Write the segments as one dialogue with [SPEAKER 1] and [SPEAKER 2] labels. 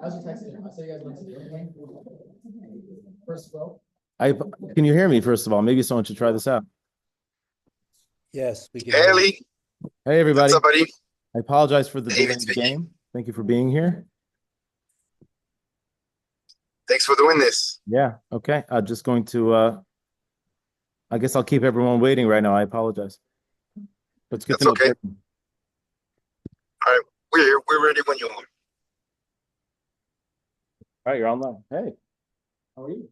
[SPEAKER 1] I was just texting him. I saw you guys went to the airplane. First of all.
[SPEAKER 2] Can you hear me, first of all? Maybe someone should try this out.
[SPEAKER 3] Yes, we can.
[SPEAKER 4] Hey, Ali.
[SPEAKER 2] Hey, everybody.
[SPEAKER 4] What's up, buddy?
[SPEAKER 2] I apologize for the
[SPEAKER 4] David
[SPEAKER 2] delay in the
[SPEAKER 4] speaking.
[SPEAKER 2] game. Thank you for being here.
[SPEAKER 4] Thanks for doing this.
[SPEAKER 2] Yeah, okay. I'm just going to, I guess I'll keep everyone waiting right now. I apologize. But it's good
[SPEAKER 4] That's
[SPEAKER 2] to know.
[SPEAKER 4] okay. All right, we're ready when you are.
[SPEAKER 2] All right, you're online. Hey, how are you?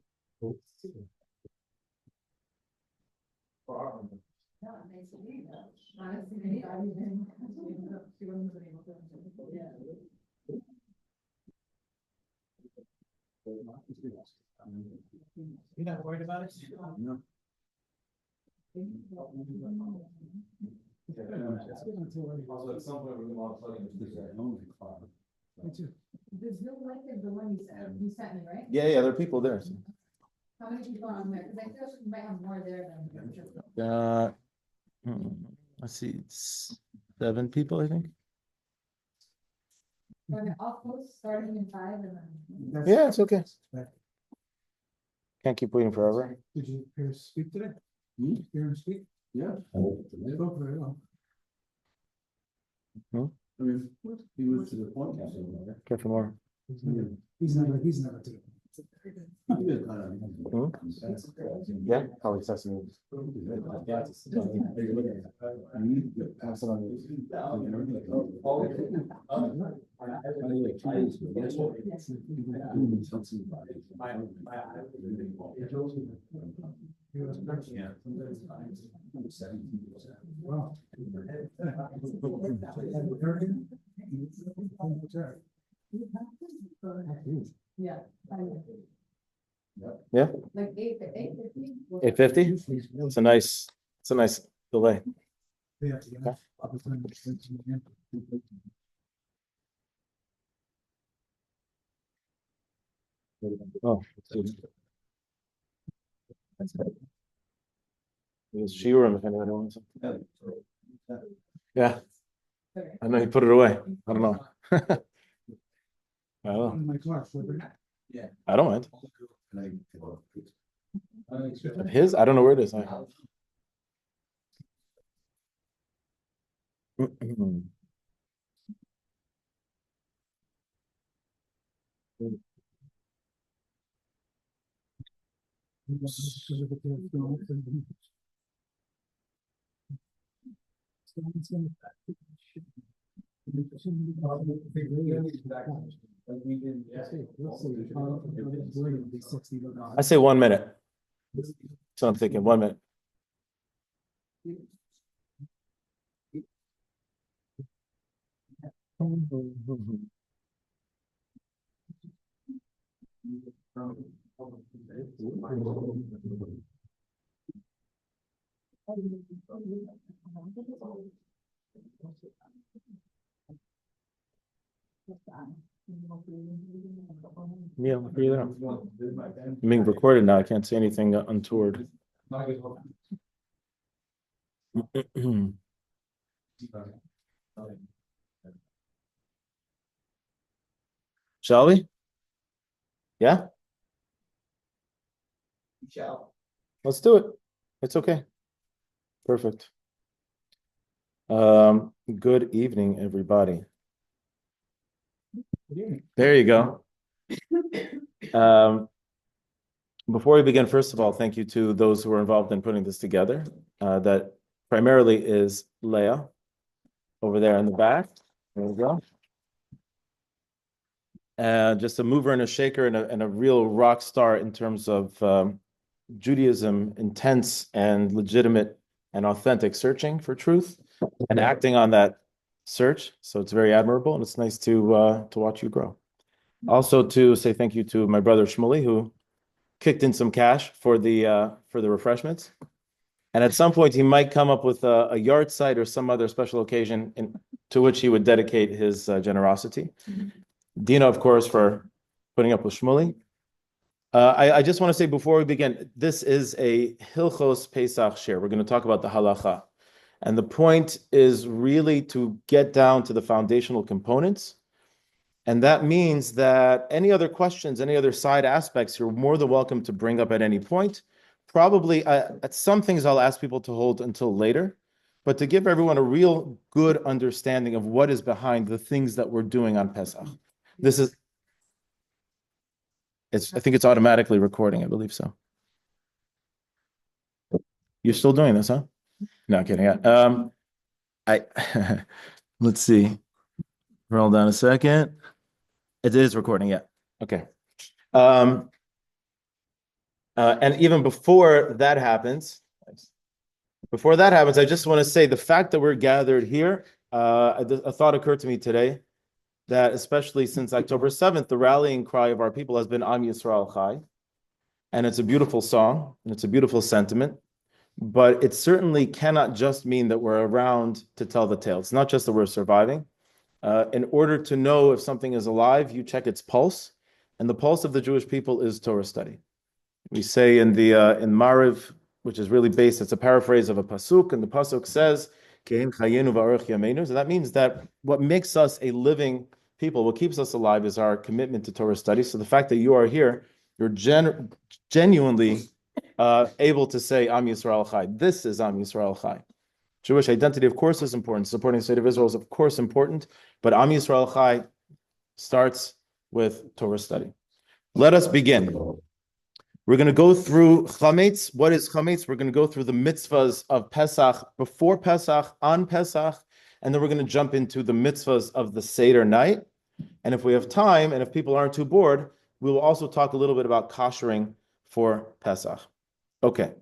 [SPEAKER 1] You're not worried about it?
[SPEAKER 2] No.
[SPEAKER 5] There's no link in the one you sent me, right?
[SPEAKER 2] Yeah, there are people there. So.
[SPEAKER 5] How many people are on there? Because I feel like you might have more there than.
[SPEAKER 2] Let's see, it's 7 people, I think.
[SPEAKER 5] Are they all posts starting in 5 and then?
[SPEAKER 2] Yeah, it's okay. Can't keep waiting forever.
[SPEAKER 1] Did you hear him speak today? Hear him speak?
[SPEAKER 2] Yeah.
[SPEAKER 1] Spoke very well.
[SPEAKER 2] I mean, he was to the point. Careful more.
[SPEAKER 1] He's never to.
[SPEAKER 2] Yeah, probably sesame.
[SPEAKER 5] Yeah.
[SPEAKER 2] Yeah.
[SPEAKER 5] Like 850?
[SPEAKER 2] 850? It's a nice delay.
[SPEAKER 1] Yeah.
[SPEAKER 2] Oh, it's Shiurim if anyone wants it. Yeah. I know he put it away. I don't know. I don't know.
[SPEAKER 1] My car.
[SPEAKER 2] I don't mind. His? I don't know where it is. I say 1 minute. So I'm thinking 1 minute. Yeah, I'm being recorded now. I can't say anything untoward. Shall we? Yeah? Let's do it. It's okay. Perfect. Good evening, everybody. There you go. Before we begin, first of all, thank you to those who were involved in putting this together. That primarily is Leah over there in the back. There we go. Just a mover and a shaker and a real rock star in terms of Judaism, intense and legitimate and authentic searching for truth and acting on that search. So it's very admirable, and it's nice to watch you grow. Also, to say thank you to my brother Shmuley, who kicked in some cash for the refreshments. And at some point, he might come up with a yard site or some other special occasion to which he would dedicate his generosity. Dina, of course, for putting up with Shmuley. I just want to say before we begin, this is a Hilchos Pesach share. We're going to talk about the halacha. And the point is really to get down to the foundational components And that means that any other questions, any other side aspects, you're more than welcome to bring up at any point. Probably at some things I'll ask people to hold until later, but to give everyone a real good understanding of what is behind the things that we're doing on Pesach. I think it's automatically recording, I believe so. You're still doing this, huh? No, kidding. Let's see. Hold on a second. It is recording, yeah. Okay. And even before that happens, I just want to say the fact that we're gathered here, a thought occurred to me today that especially since October 7th, the rallying cry of our people has been Am Yisrael Chai. And it's a beautiful song, and it's a beautiful sentiment, but it certainly cannot just mean that we're around to tell the tale. It's not just that we're surviving. In order to know if something is alive, you check its pulse, and the pulse of the Jewish people is Torah study. We say in Mariv, which is really based, it's a paraphrase of a pasuk, and the pasuk says, "Kein chayenu va'aruch yameinu." So that means that what makes us a living people, what keeps us alive, is our commitment to Torah study. So the fact that you are here, you're genuinely able to say Am Yisrael Chai. This is Am Yisrael Chai. Jewish identity, of course, is important. Supporting the state of Israel is, of course, important. But Am Yisrael Chai starts with Torah study. Let us begin. We're going to go through chametz. What is chametz? We're going to go through the mitzvahs of Pesach, before Pesach, on Pesach, and then we're going to jump into the mitzvahs of the Seder night. And if we have time, and if people aren't too bored, we will also talk a little bit about koshering for Pesach. Okay.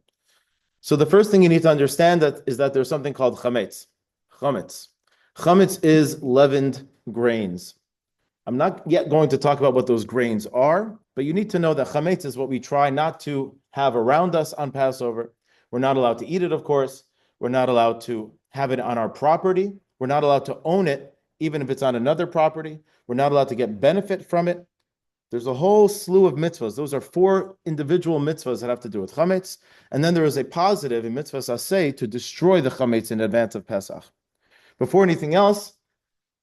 [SPEAKER 2] So the first thing you need to understand is that there's something called chametz. Chametz. Chametz is leavened grains. I'm not yet going to talk about what those grains are, but you need to know that chametz is what we try not to have around us on Passover. We're not allowed to eat it, of course. We're not allowed to have it on our property. We're not allowed to own it, even if it's on another property. We're not allowed to get benefit from it. There's a whole slew of mitzvahs. Those are 4 individual mitzvahs that have to do with chametz. And then there is a positive in mitzvah saseh to destroy the chametz in advance of Pesach. Before anything else,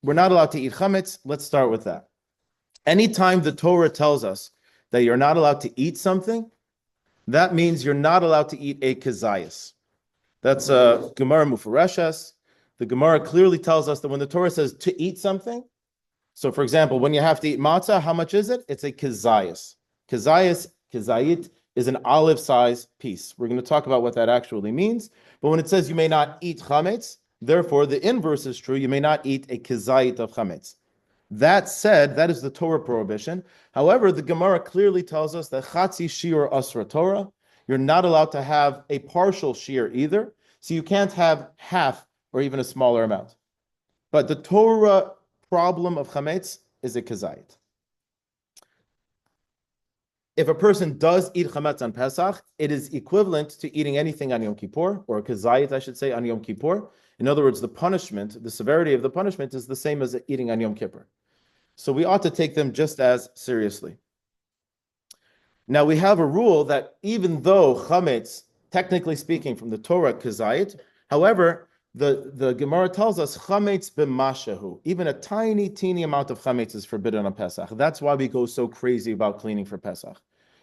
[SPEAKER 2] we're not allowed to eat chametz. Let's start with that. Anytime the Torah tells us that you're not allowed to eat something, that means you're not allowed to eat a kezayis. That's a Gemara Mufareshes. The Gemara clearly tells us that when the Torah says to eat something, so for example, when you have to eat matzah, how much is it? It's a kezayis. Kezayit, is an olive-sized piece. We're going to talk about what that actually means. But when it says you may not eat chametz, therefore the inverse is true. You may not eat a kezayit of chametz. That said, that is the Torah prohibition. However, the Gemara clearly tells us that chatzi shiur asra Torah, you're not allowed to have a partial shiur either. So you can't have half or even a smaller amount. But the Torah problem of chametz is a kezayit. If a person does eat chametz on Pesach, it is equivalent to eating anything on Yom Kippur, or a kezayit, I should say, on Yom Kippur. In other words, the punishment, the severity of the punishment is the same as eating on Yom Kippur. So we ought to take them just as seriously. Now we have a rule that even though chametz, technically speaking from the Torah, kezayit, however, the Gemara tells us chametz b'mashahu. Even a tiny, teeny amount of chametz is forbidden on Pesach. That's why we go so crazy about cleaning for Pesach.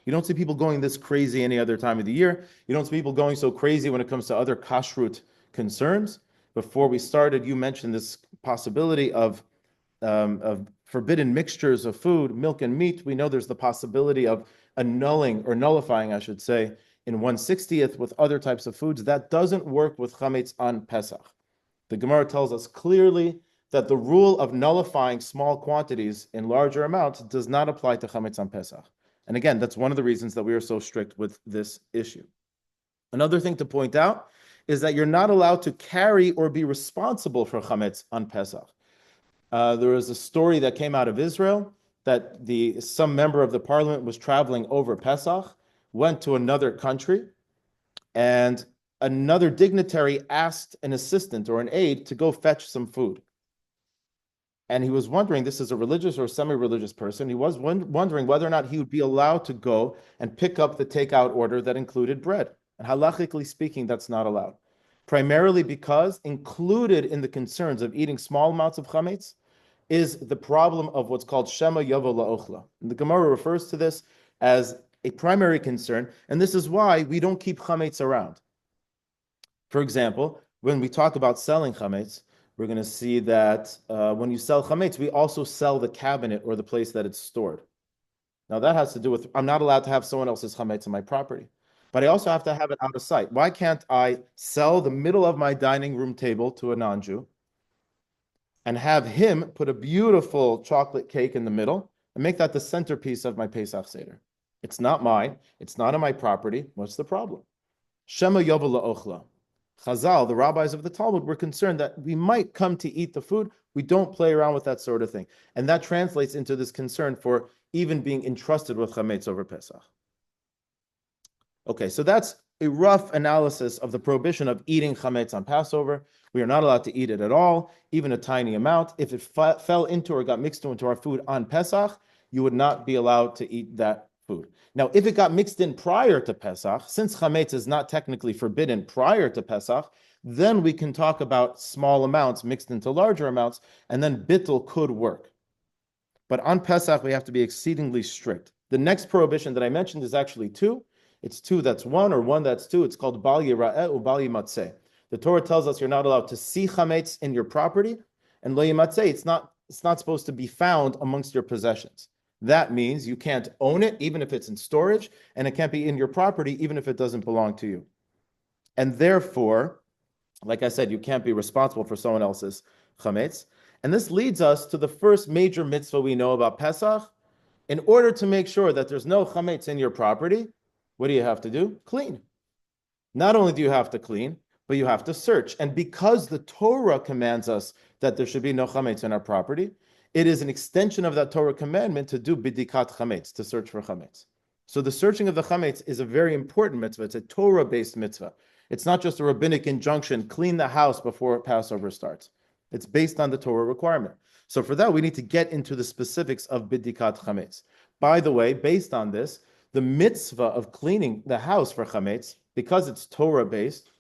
[SPEAKER 2] You don't see people going this crazy any other time of the year. You don't see people going so crazy when it comes to other kashrut concerns. Before we started, you mentioned this possibility of forbidden mixtures of food, milk and meat. We know there's the possibility of annulling or nullifying, I should say, in 1/60th with other types of foods. That doesn't work with chametz on Pesach. The Gemara tells us clearly that the rule of nullifying small quantities in larger amounts does not apply to chametz on Pesach. And again, that's one of the reasons that we are so strict with this issue. Another thing to point out is that you're not allowed to carry or be responsible for chametz on Pesach. There was a story that came out of Israel that some member of the parliament was traveling over Pesach, went to another country, and another dignitary asked an assistant or an aide to go fetch some food. And he was wondering, this is a religious or semi-religious person, he was wondering whether or not he would be allowed to go and pick up the takeout order that included bread. And halachically speaking, that's not allowed. Primarily because included in the concerns of eating small amounts of chametz is the problem of what's called Shema Yavo La'ochla. And the Gemara refers to this as a primary concern, and this is why we don't keep chametz around. For example, when we talk about selling chametz, we're going to see that when you sell chametz, we also sell the cabinet or the place that it's stored. Now that has to do with, I'm not allowed to have someone else's chametz on my property, but I also have to have it out of sight. Why can't I sell the middle of my dining room table to a non-Jew and have him put a beautiful chocolate cake in the middle and make that the centerpiece of my Pesach Seder? It's not mine. It's not on my property. What's the problem? Shema Yovel La'ochla. Chazal, the rabbis of the Talmud, were concerned that we might come to eat the food. We don't play around with that sort of thing. And that translates into this concern for even being entrusted with chametz over Pesach. Okay, so that's a rough analysis of the prohibition of eating chametz on Passover. We are not allowed to eat it at all, even a tiny amount. If it fell into or got mixed into our food on Pesach, you would not be allowed to eat that food. Now, if it got mixed in prior to Pesach, since chametz is not technically forbidden prior to Pesach, then we can talk about small amounts mixed into larger amounts, and then bittul could work. But on Pesach, we have to be exceedingly strict. The next prohibition that I mentioned is actually two. It's two that's one, or one that's two. It's called bal yira'eh or bal yimatzeh. The Torah tells us you're not allowed to see chametz in your property, and lo yimatzeh, it's not supposed to be found amongst your possessions. That means you can't own it, even if it's in storage, and it can't be in your property, even if it doesn't belong to you. And therefore, like I said, you can't be responsible for someone else's chametz. And this leads us to the first major mitzvah we know about Pesach. In order to make sure that there's no chametz in your property, what do you have to do? Clean. Not only do you have to clean, but you have to search. And because the Torah commands us that there should be no chametz in our property, it is an extension of that Torah commandment to do bidikat chametz, to search for chametz. So the searching of the chametz is a very important mitzvah. It's a Torah-based mitzvah. It's not just a rabbinic injunction, clean the house before Passover starts. It's based on the Torah requirement. So for that, we need to get into the specifics of bidikat chametz. By the way, based on this, the mitzvah of cleaning the house for chametz, because it's Torah-based,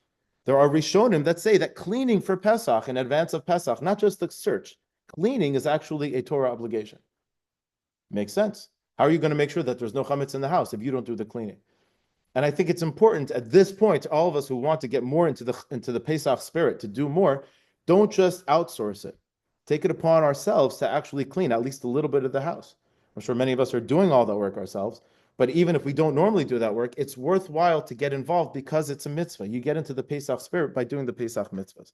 [SPEAKER 2] there are Rishonim that say that cleaning for Pesach, in advance of Pesach, not just the search, cleaning is actually a Torah obligation. Makes sense. How are you going to make sure that there's no chametz in the house if you don't do the cleaning? And I think it's important at this point, all of us who want to get more into the Pesach spirit, to do more, don't just outsource it. Take it upon ourselves to actually clean at least a little bit of the house. I'm sure many of us are doing all that work ourselves, but even if we don't normally do that work, it's worthwhile to get involved because it's a mitzvah. You get into the Pesach spirit by doing the Pesach mitzvahs.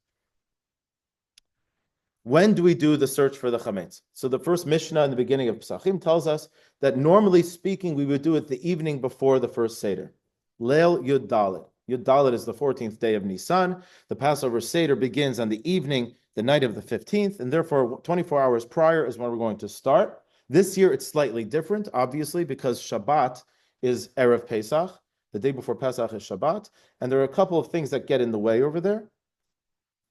[SPEAKER 2] When do we do the search for the chametz? So the first Mishnah in the beginning of Pesachim tells us that normally speaking, we would do it the evening before the first Seder. Leil Yud Dalet. Yud Dalet is the 14th day of Nisan. The Passover Seder begins on the evening, the night of the 15th, and therefore 24 hours prior is when we're going to start. This year it's slightly different, obviously, because Shabbat is Erev Pesach. The day before Pesach is Shabbat, and there are a couple of things that get in the way over there.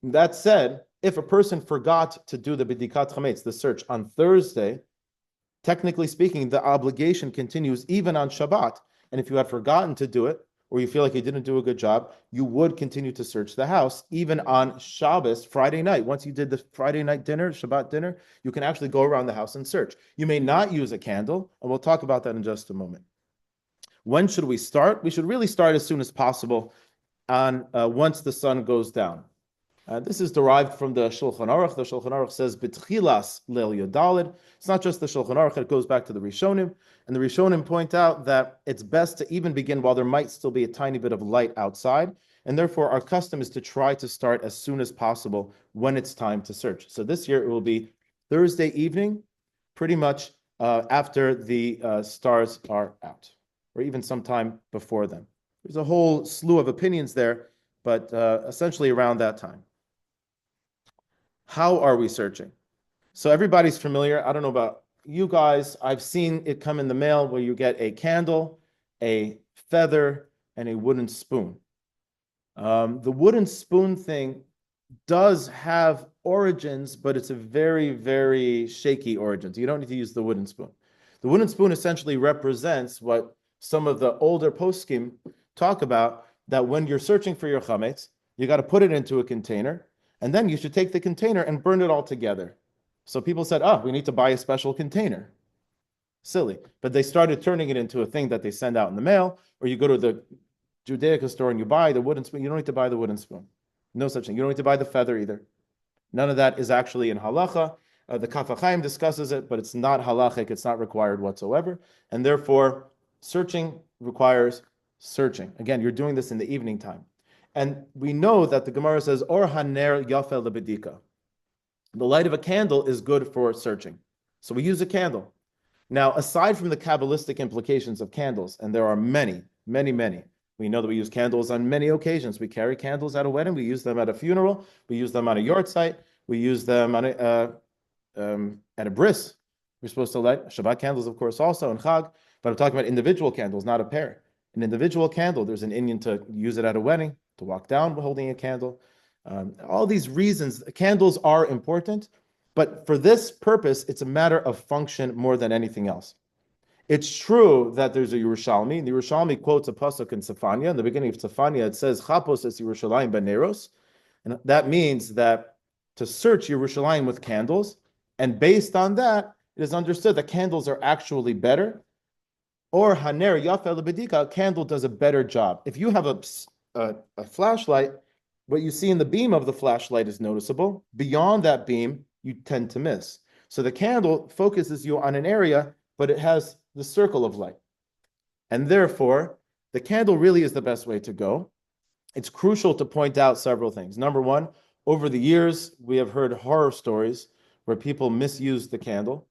[SPEAKER 2] That said, if a person forgot to do the bidikat chametz, the search, on Thursday, technically speaking, the obligation continues even on Shabbat. And if you had forgotten to do it, or you feel like you didn't do a good job, you would continue to search the house, even on Shabbos, Friday night. Once you did the Friday night dinner, Shabbat dinner, you can actually go around the house and search. You may not use a candle, and we'll talk about that in just a moment. When should we start? We should really start as soon as possible on once the sun goes down. This is derived from the Shulchan Aruch. The Shulchan Aruch says, B'tchilas leil yodalid. It's not just the Shulchan Aruch, it goes back to the Rishonim. And the Rishonim point out that it's best to even begin while there might still be a tiny bit of light outside. And therefore, our custom is to try to start as soon as possible when it's time to search. So this year, it will be Thursday evening, pretty much after the stars are out, or even sometime before them. There's a whole slew of opinions there, but essentially around that time. How are we searching? So everybody's familiar. I don't know about you guys. I've seen it come in the mail where you get a candle, a feather, and a wooden spoon. The wooden spoon thing does have origins, but it's a very, very shaky origin. So you don't need to use the wooden spoon. The wooden spoon essentially represents what some of the older poskim talk about, that when you're searching for your chametz, you got to put it into a container, and then you should take the container and burn it all together. So people said, oh, we need to buy a special container. Silly. But they started turning it into a thing that they send out in the mail, or you go to the Judaica store and you buy the wooden spoon. You don't need to buy the wooden spoon. No such thing. You don't need to buy the feather either. None of that is actually in halacha. The Kaf HaChaim discusses it, but it's not halachic. It's not required whatsoever. And therefore, searching requires searching. Again, you're doing this in the evening time. And we know that the Gemara says, Or haner yafel lebedika. The light of a candle is good for searching. So we use a candle. Now, aside from the Kabbalistic implications of candles, and there are many, many, many, we know that we use candles on many occasions. We carry candles at a wedding. We use them at a funeral. We use them on a yard site. We use them on at a bris. We're supposed to light Shabbat candles, of course, also, and Chag. But I'm talking about individual candles, not a pair. An individual candle, there's an Indian to use it at a wedding, to walk down holding a candle. All these reasons, candles are important, but for this purpose, it's a matter of function more than anything else. It's true that there's a Yerushalmi. The Yerushalmi quotes a pasuk in Sefania. In the beginning of Sefania, it says, Chapos es Yerushalayim b'neros. And that means that to search Yerushalayim with candles, and based on that, it is understood that candles are actually better. Or haner yafel lebedika, a candle does a better job. If you have a flashlight, what you see in the beam of the flashlight is noticeable. Beyond that beam, you tend to miss. So the candle focuses you on an area, but it has the circle of light. And therefore, the candle really is the best way to go. It's crucial to point out several things. Number one, over the years, we have heard horror stories where people misuse the candle.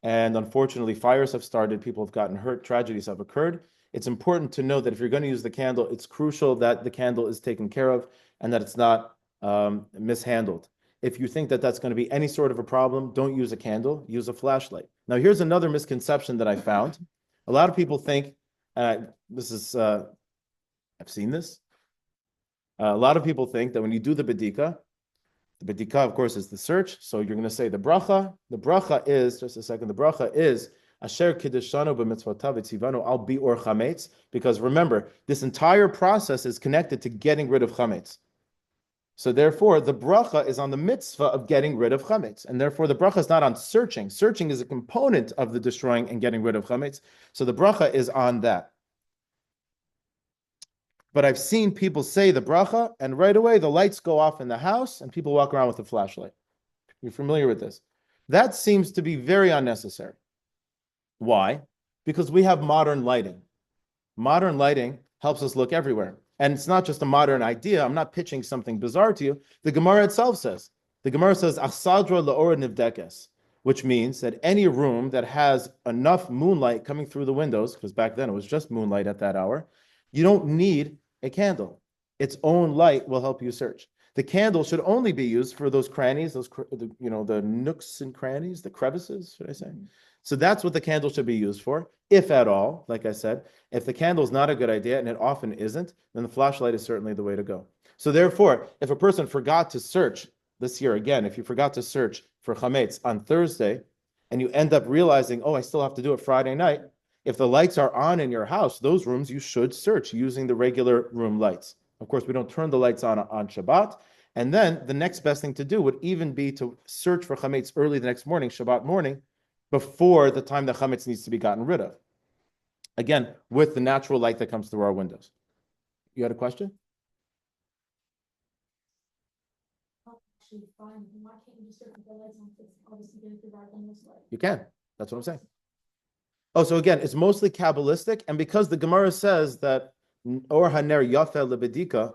[SPEAKER 2] And unfortunately, fires have started, people have gotten hurt, tragedies have occurred. It's important to know that if you're going to use the candle, it's crucial that the candle is taken care of and that it's not mishandled. If you think that that's going to be any sort of a problem, don't use a candle, use a flashlight. Now, here's another misconception that I found. A lot of people think, I've seen this. A lot of people think that when you do the bedika, of course, is the search. So you're going to say the bracha. The bracha is, just a second, the bracha is, Asher kiddeshanu b'mitzvotav etzivanu al bi'or chametz. Because remember, this entire process is connected to getting rid of chametz. So therefore, the bracha is on the mitzvah of getting rid of chametz. And therefore, the bracha is not on searching. Searching is a component of the destroying and getting rid of chametz. So the bracha is on that. But I've seen people say the bracha, and right away the lights go off in the house, and people walk around with a flashlight. You're familiar with this. That seems to be very unnecessary. Why? Because we have modern lighting. Modern lighting helps us look everywhere. And it's not just a modern idea. I'm not pitching something bizarre to you. The Gemara itself says, Achsadra la'or nivdekes, which means that any room that has enough moonlight coming through the windows, because back then it was just moonlight at that hour, you don't need a candle. Its own light will help you search. The candle should only be used for those crannies, the nooks and crannies, the crevices, should I say? So that's what the candle should be used for, if at all. Like I said, if the candle is not a good idea, and it often isn't, then the flashlight is certainly the way to go. So therefore, if a person forgot to search this year again, if you forgot to search for chametz on Thursday, and you end up realizing, oh, I still have to do it Friday night, if the lights are on in your house, those rooms you should search using the regular room lights. Of course, we don't turn the lights on Shabbat. And then the next best thing to do would even be to search for chametz early the next morning, Shabbat morning, before the time that chametz needs to be gotten rid of. Again, with the natural light that comes through our windows. You had a question? You can. That's what I'm saying. Oh, so again, it's mostly Kabbalistic, and because the Gemara says that or haner yafel lebedika,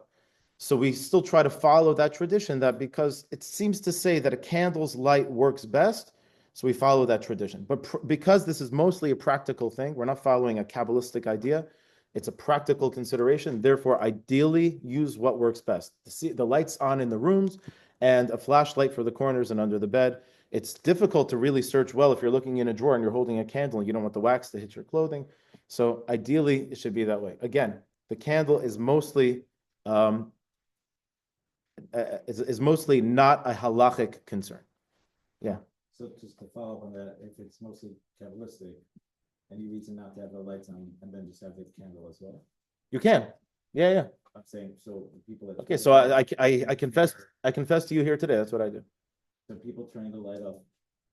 [SPEAKER 2] so we still try to follow that tradition, that because it seems to say that a candle's light works best, so we follow that tradition. But because this is mostly a practical thing, we're not following a Kabbalistic idea, it's a practical consideration, therefore ideally use what works best. The lights on in the rooms and a flashlight for the corners and under the bed. It's difficult to really search well if you're looking in a drawer and you're holding a candle and you don't want the wax to hit your clothing. So ideally, it should be that way. Again, the candle is mostly not a halachic concern. Yeah.
[SPEAKER 6] So just to follow up on that, if it's mostly Kabbalistic, any reason not to have the lights on and then just have the candle as well?
[SPEAKER 2] You can. Yeah.
[SPEAKER 6] I'm saying, so people that...
[SPEAKER 2] Okay, so I confess to you here today. That's what I do.
[SPEAKER 6] So people turning the light off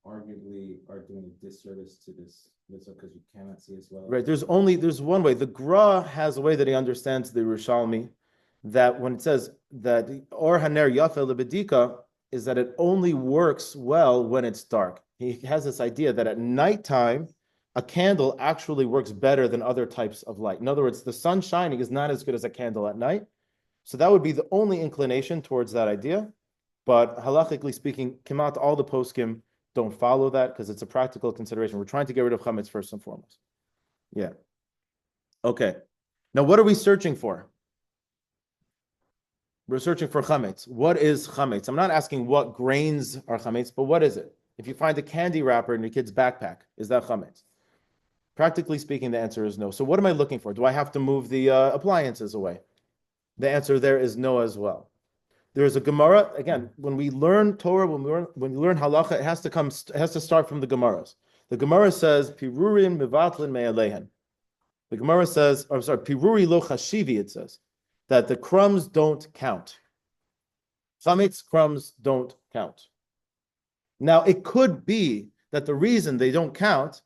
[SPEAKER 6] arguably are doing a disservice to this mitzvah because you cannot see as well.
[SPEAKER 2] Right. There's one way. The Gra has a way that he understands the Yerushalmi, that when it says that or haner yafel lebedika is that it only works well when it's dark. He has this idea that at nighttime, a candle actually works better than other types of light. In other words, the sun shining is not as good as a candle at night. So that would be the only inclination towards that idea. But halachically speaking, Kimat, all the poskim don't follow that because it's a practical consideration. We're trying to get rid of chametz first and foremost. Yeah. Okay. Now, what are we searching for? We're searching for chametz. What is chametz? I'm not asking what grains are chametz, but what is it? If you find a candy wrapper in your kid's backpack, is that chametz? Practically speaking, the answer is no. So what am I looking for? Do I have to move the appliances away? The answer there is no as well. There is a Gemara, again, when we learn Torah, when we learn halacha, it has to start from the Gemaras. The Gemara says, Pirurin mivatlin me'alehen. The Gemara says, Piruri lo chashivi, it says, that the crumbs don't count. Chametz crumbs don't count. Now, it could be that the reason they don't count,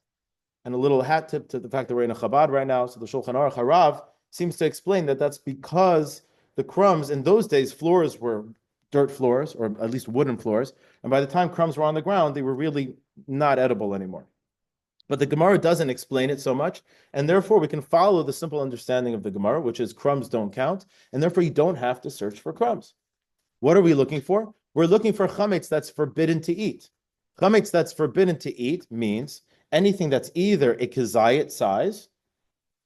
[SPEAKER 2] and a little hat tip to the fact that we're in a Chabad right now, so the Shulchan Aruch Harav seems to explain that that's because the crumbs, in those days, floors were dirt floors, or at least wooden floors, and by the time crumbs were on the ground, they were really not edible anymore. But the Gemara doesn't explain it so much, and therefore we can follow the simple understanding of the Gemara, which is crumbs don't count, and therefore you don't have to search for crumbs. What are we looking for? We're looking for chametz that's forbidden to eat. Chametz that's forbidden to eat means anything that's either a kizayit size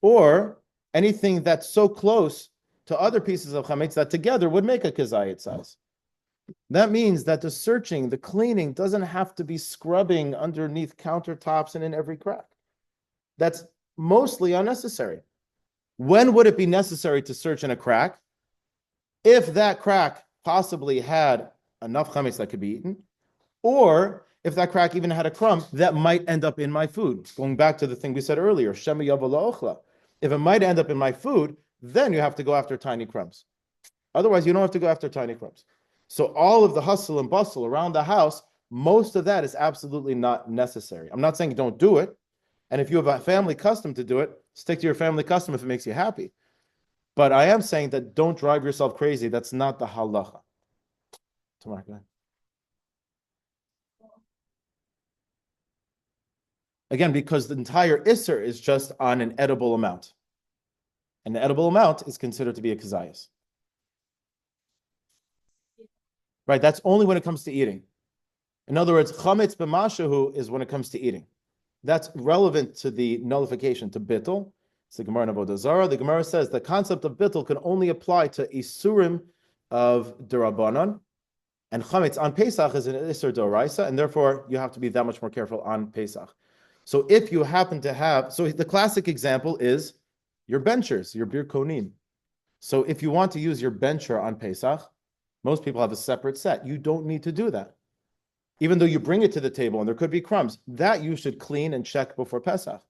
[SPEAKER 2] or anything that's so close to other pieces of chametz that together would make a kizayit size. That means that the searching, the cleaning, doesn't have to be scrubbing underneath countertops and in every crack. That's mostly unnecessary. When would it be necessary to search in a crack? If that crack possibly had enough chametz that could be eaten, or if that crack even had a crumb that might end up in my food. Going back to the thing we said earlier, shema yavo la'ochla. If it might end up in my food, then you have to go after tiny crumbs. Otherwise, you don't have to go after tiny crumbs. So all of the hustle and bustle around the house, most of that is absolutely not necessary. I'm not saying don't do it. And if you have a family custom to do it, stick to your family custom if it makes you happy. But I am saying that don't drive yourself crazy. That's not the halacha. Tamar, go ahead. Again, because the entire Isser is just on an edible amount. And the edible amount is considered to be a kazayas. Right, that's only when it comes to eating. In other words, chametz b'mashahu is when it comes to eating. That's relevant to the nullification, to bittul. It's the Gemara in Avodah Zarah. The Gemara says the concept of bittul can only apply to isurim of derabanan, and chametz on Pesach is an isur d'oraisa, and therefore you have to be that much more careful on Pesach. So if you happen to have, so the classic example is your benchers, your bir konim. So if you want to use your bencher on Pesach, most people have a separate set. You don't need to do that. Even though you bring it to the table and there could be crumbs, that you should clean and check before Pesach.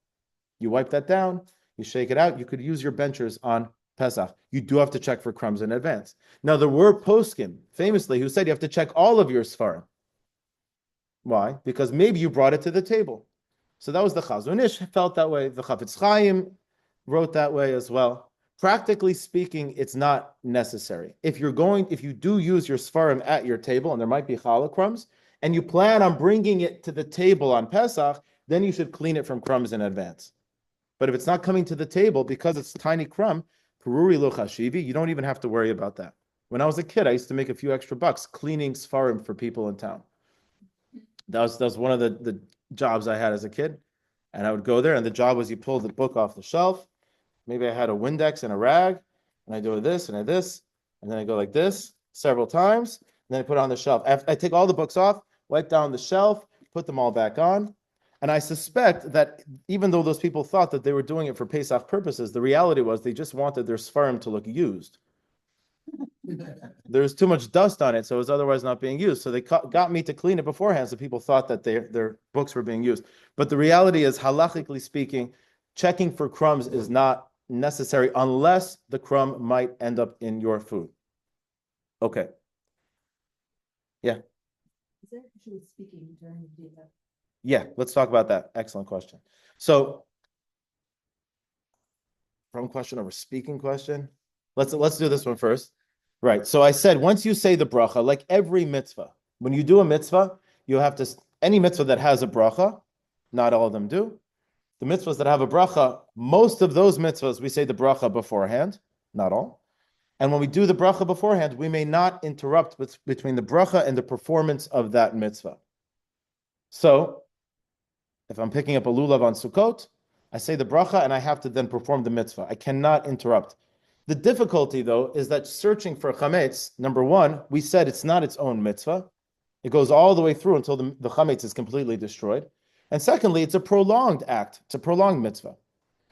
[SPEAKER 2] You wipe that down, you shake it out, you could use your benchers on Pesach. You do have to check for crumbs in advance. Now, there were poskim, famously, who said you have to check all of your sfarim. Why? Because maybe you brought it to the table. So that was the Chazon Ish felt that way. The Chafetz Chaim wrote that way as well. Practically speaking, it's not necessary. If you do use your sfarim at your table, and there might be challah crumbs, and you plan on bringing it to the table on Pesach, then you should clean it from crumbs in advance. But if it's not coming to the table because it's a tiny crumb, peruri lo chashivi, you don't even have to worry about that. When I was a kid, I used to make a few extra bucks cleaning sfarim for people in town. That was one of the jobs I had as a kid. And I would go there, and the job was you pull the book off the shelf. Maybe I had a Windex and a rag, and I do this, and then I go like this several times, and then I put it on the shelf. I take all the books off, wipe down the shelf, put them all back on, and I suspect that even though those people thought that they were doing it for Pesach purposes, the reality was they just wanted their sfarim to look used. There's too much dust on it, so it was otherwise not being used. So they got me to clean it beforehand, so people thought that their books were being used. But the reality is, halachically speaking, checking for crumbs is not necessary unless the crumb might end up in your food. Okay. Yeah.
[SPEAKER 5] Is there actually speaking during the
[SPEAKER 2] Yeah, let's talk about that. Excellent question. So, from question over speaking question. Let's do this one first. Right. So I said once you say the bracha, like every mitzvah, when you do a mitzvah, you have to any mitzvah that has a bracha, not all of them do. The mitzvahs that have a bracha, most of those mitzvahs we say the bracha beforehand, not all. And when we do the bracha beforehand, we may not interrupt between the bracha and the performance of that mitzvah. So, if I'm picking up a lulav on Sukkot, I say the bracha and I have to then perform the mitzvah. I cannot interrupt. The difficulty, though, is that searching for chametz, number one, we said it's not its own mitzvah. It goes all the way through until the chametz is completely destroyed. And secondly, it's a prolonged act. It's a prolonged mitzvah.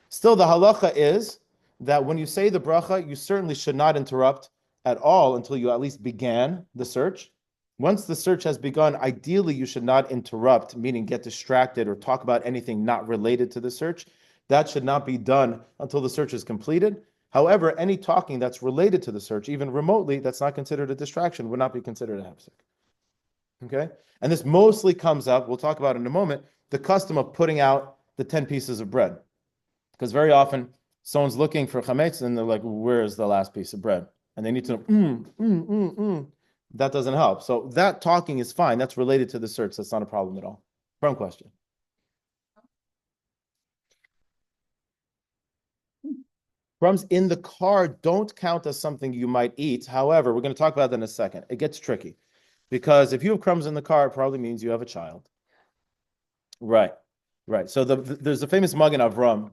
[SPEAKER 2] Still, the halacha is that when you say the bracha, you certainly should not interrupt at all until you at least began the search. Once the search has begun, ideally you should not interrupt, meaning get distracted or talk about anything not related to the search. That should not be done until the search is completed. However, any talking that's related to the search, even remotely, that's not considered a distraction, would not be considered a hafsek. Okay? And this mostly comes up, we'll talk about it in a moment, the custom of putting out the 10 pieces of bread. Because very often, someone's looking for chametz and they're like, where's the last piece of bread? And they need to know, That doesn't help. So that talking is fine. That's related to the search. That's not a problem at all. From question. Crumbs in the car don't count as something you might eat. However, we're going to talk about that in a second. It gets tricky because if you have crumbs in the car, it probably means you have a child. Right. So there's a famous Magen Avram.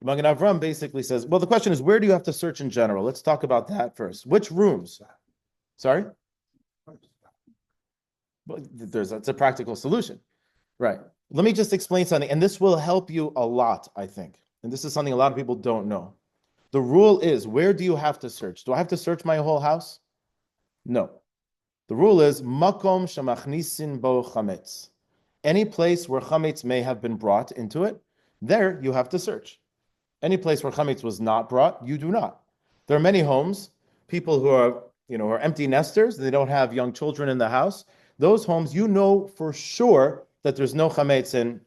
[SPEAKER 2] Magen Avram basically says, well, the question is, where do you have to search in general? Let's talk about that first. Which rooms? Sorry? That's a practical solution. Right. Let me just explain something, and this will help you a lot, I think. And this is something a lot of people don't know. The rule is, where do you have to search? Do I have to search my whole house? No. The rule is, makom shemachnisin bo chametz. Any place where chametz may have been brought into it, there you have to search. Any place where chametz was not brought, you do not. There are many homes, people who are empty nesters, they don't have young children in the house. Those homes, you know for sure that there's no chametz in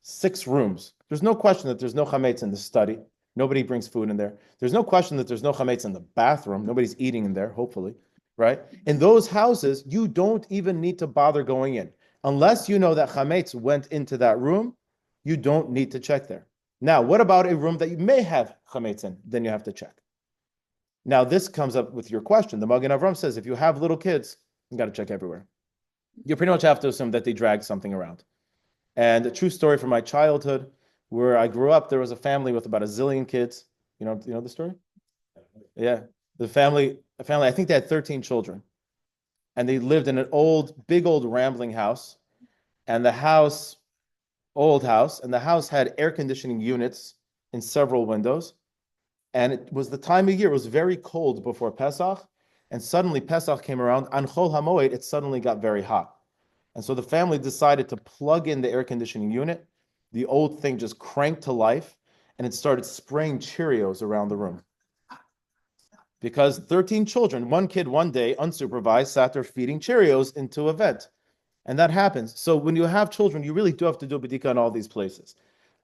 [SPEAKER 2] 6 rooms. There's no question that there's no chametz in the study. Nobody brings food in there. There's no question that there's no chametz in the bathroom. Nobody's eating in there, hopefully, right? In those houses, you don't even need to bother going in. Unless you know that chametz went into that room, you don't need to check there. Now, what about a room that you may have chametz in? Then you have to check. Now, this comes up with your question. The Magen Avram says, if you have little kids, you got to check everywhere. You pretty much have to assume that they dragged something around. And a true story from my childhood, where I grew up, there was a family with about a zillion kids. You know the story? Yeah. The family, I think they had 13 children. And they lived in an big old rambling house. And the house, old house, and the house had air conditioning units in several windows. And it was the time of year, it was very cold before Pesach. And suddenly Pesach came around. On Chol HaMoed, it suddenly got very hot. And so the family decided to plug in the air conditioning unit. The old thing just cranked to life, and it started spraying Cheerios around the room. Because 13 children, one kid one day, unsupervised, sat there feeding Cheerios into a vent. And that happens. So when you have children, you really do have to do bidika in all these places.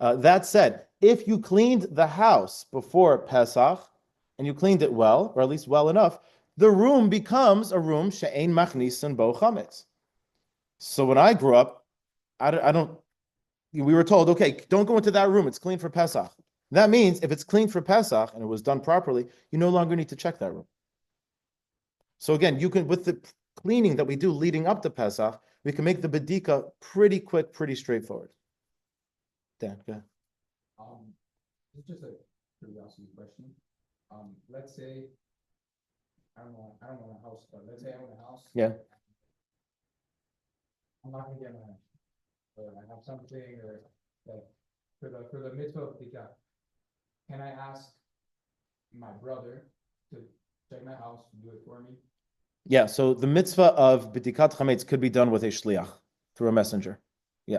[SPEAKER 2] That said, if you cleaned the house before Pesach, and you cleaned it well, or at least well enough, the room becomes a room she'ein machnisin bo chametz. So when I grew up, we were told, okay, don't go into that room. It's clean for Pesach. That means if it's clean for Pesach and it was done properly, you no longer need to check that room. So again, you can, with the cleaning that we do leading up to Pesach, we can make the bedika pretty quick, pretty straightforward. Dan, go ahead.
[SPEAKER 1] It's just a curiosity question. Let's say I don't know a house, but let's say I own a house.
[SPEAKER 2] Yeah.
[SPEAKER 1] I'm not gonna get my or I have something or like for the mitzvah of Bidika. Can I ask my brother to check my house to do it for me?
[SPEAKER 2] Yeah, so the mitzvah of b'dikat chametz could be done with a shliach, through a messenger. Yeah.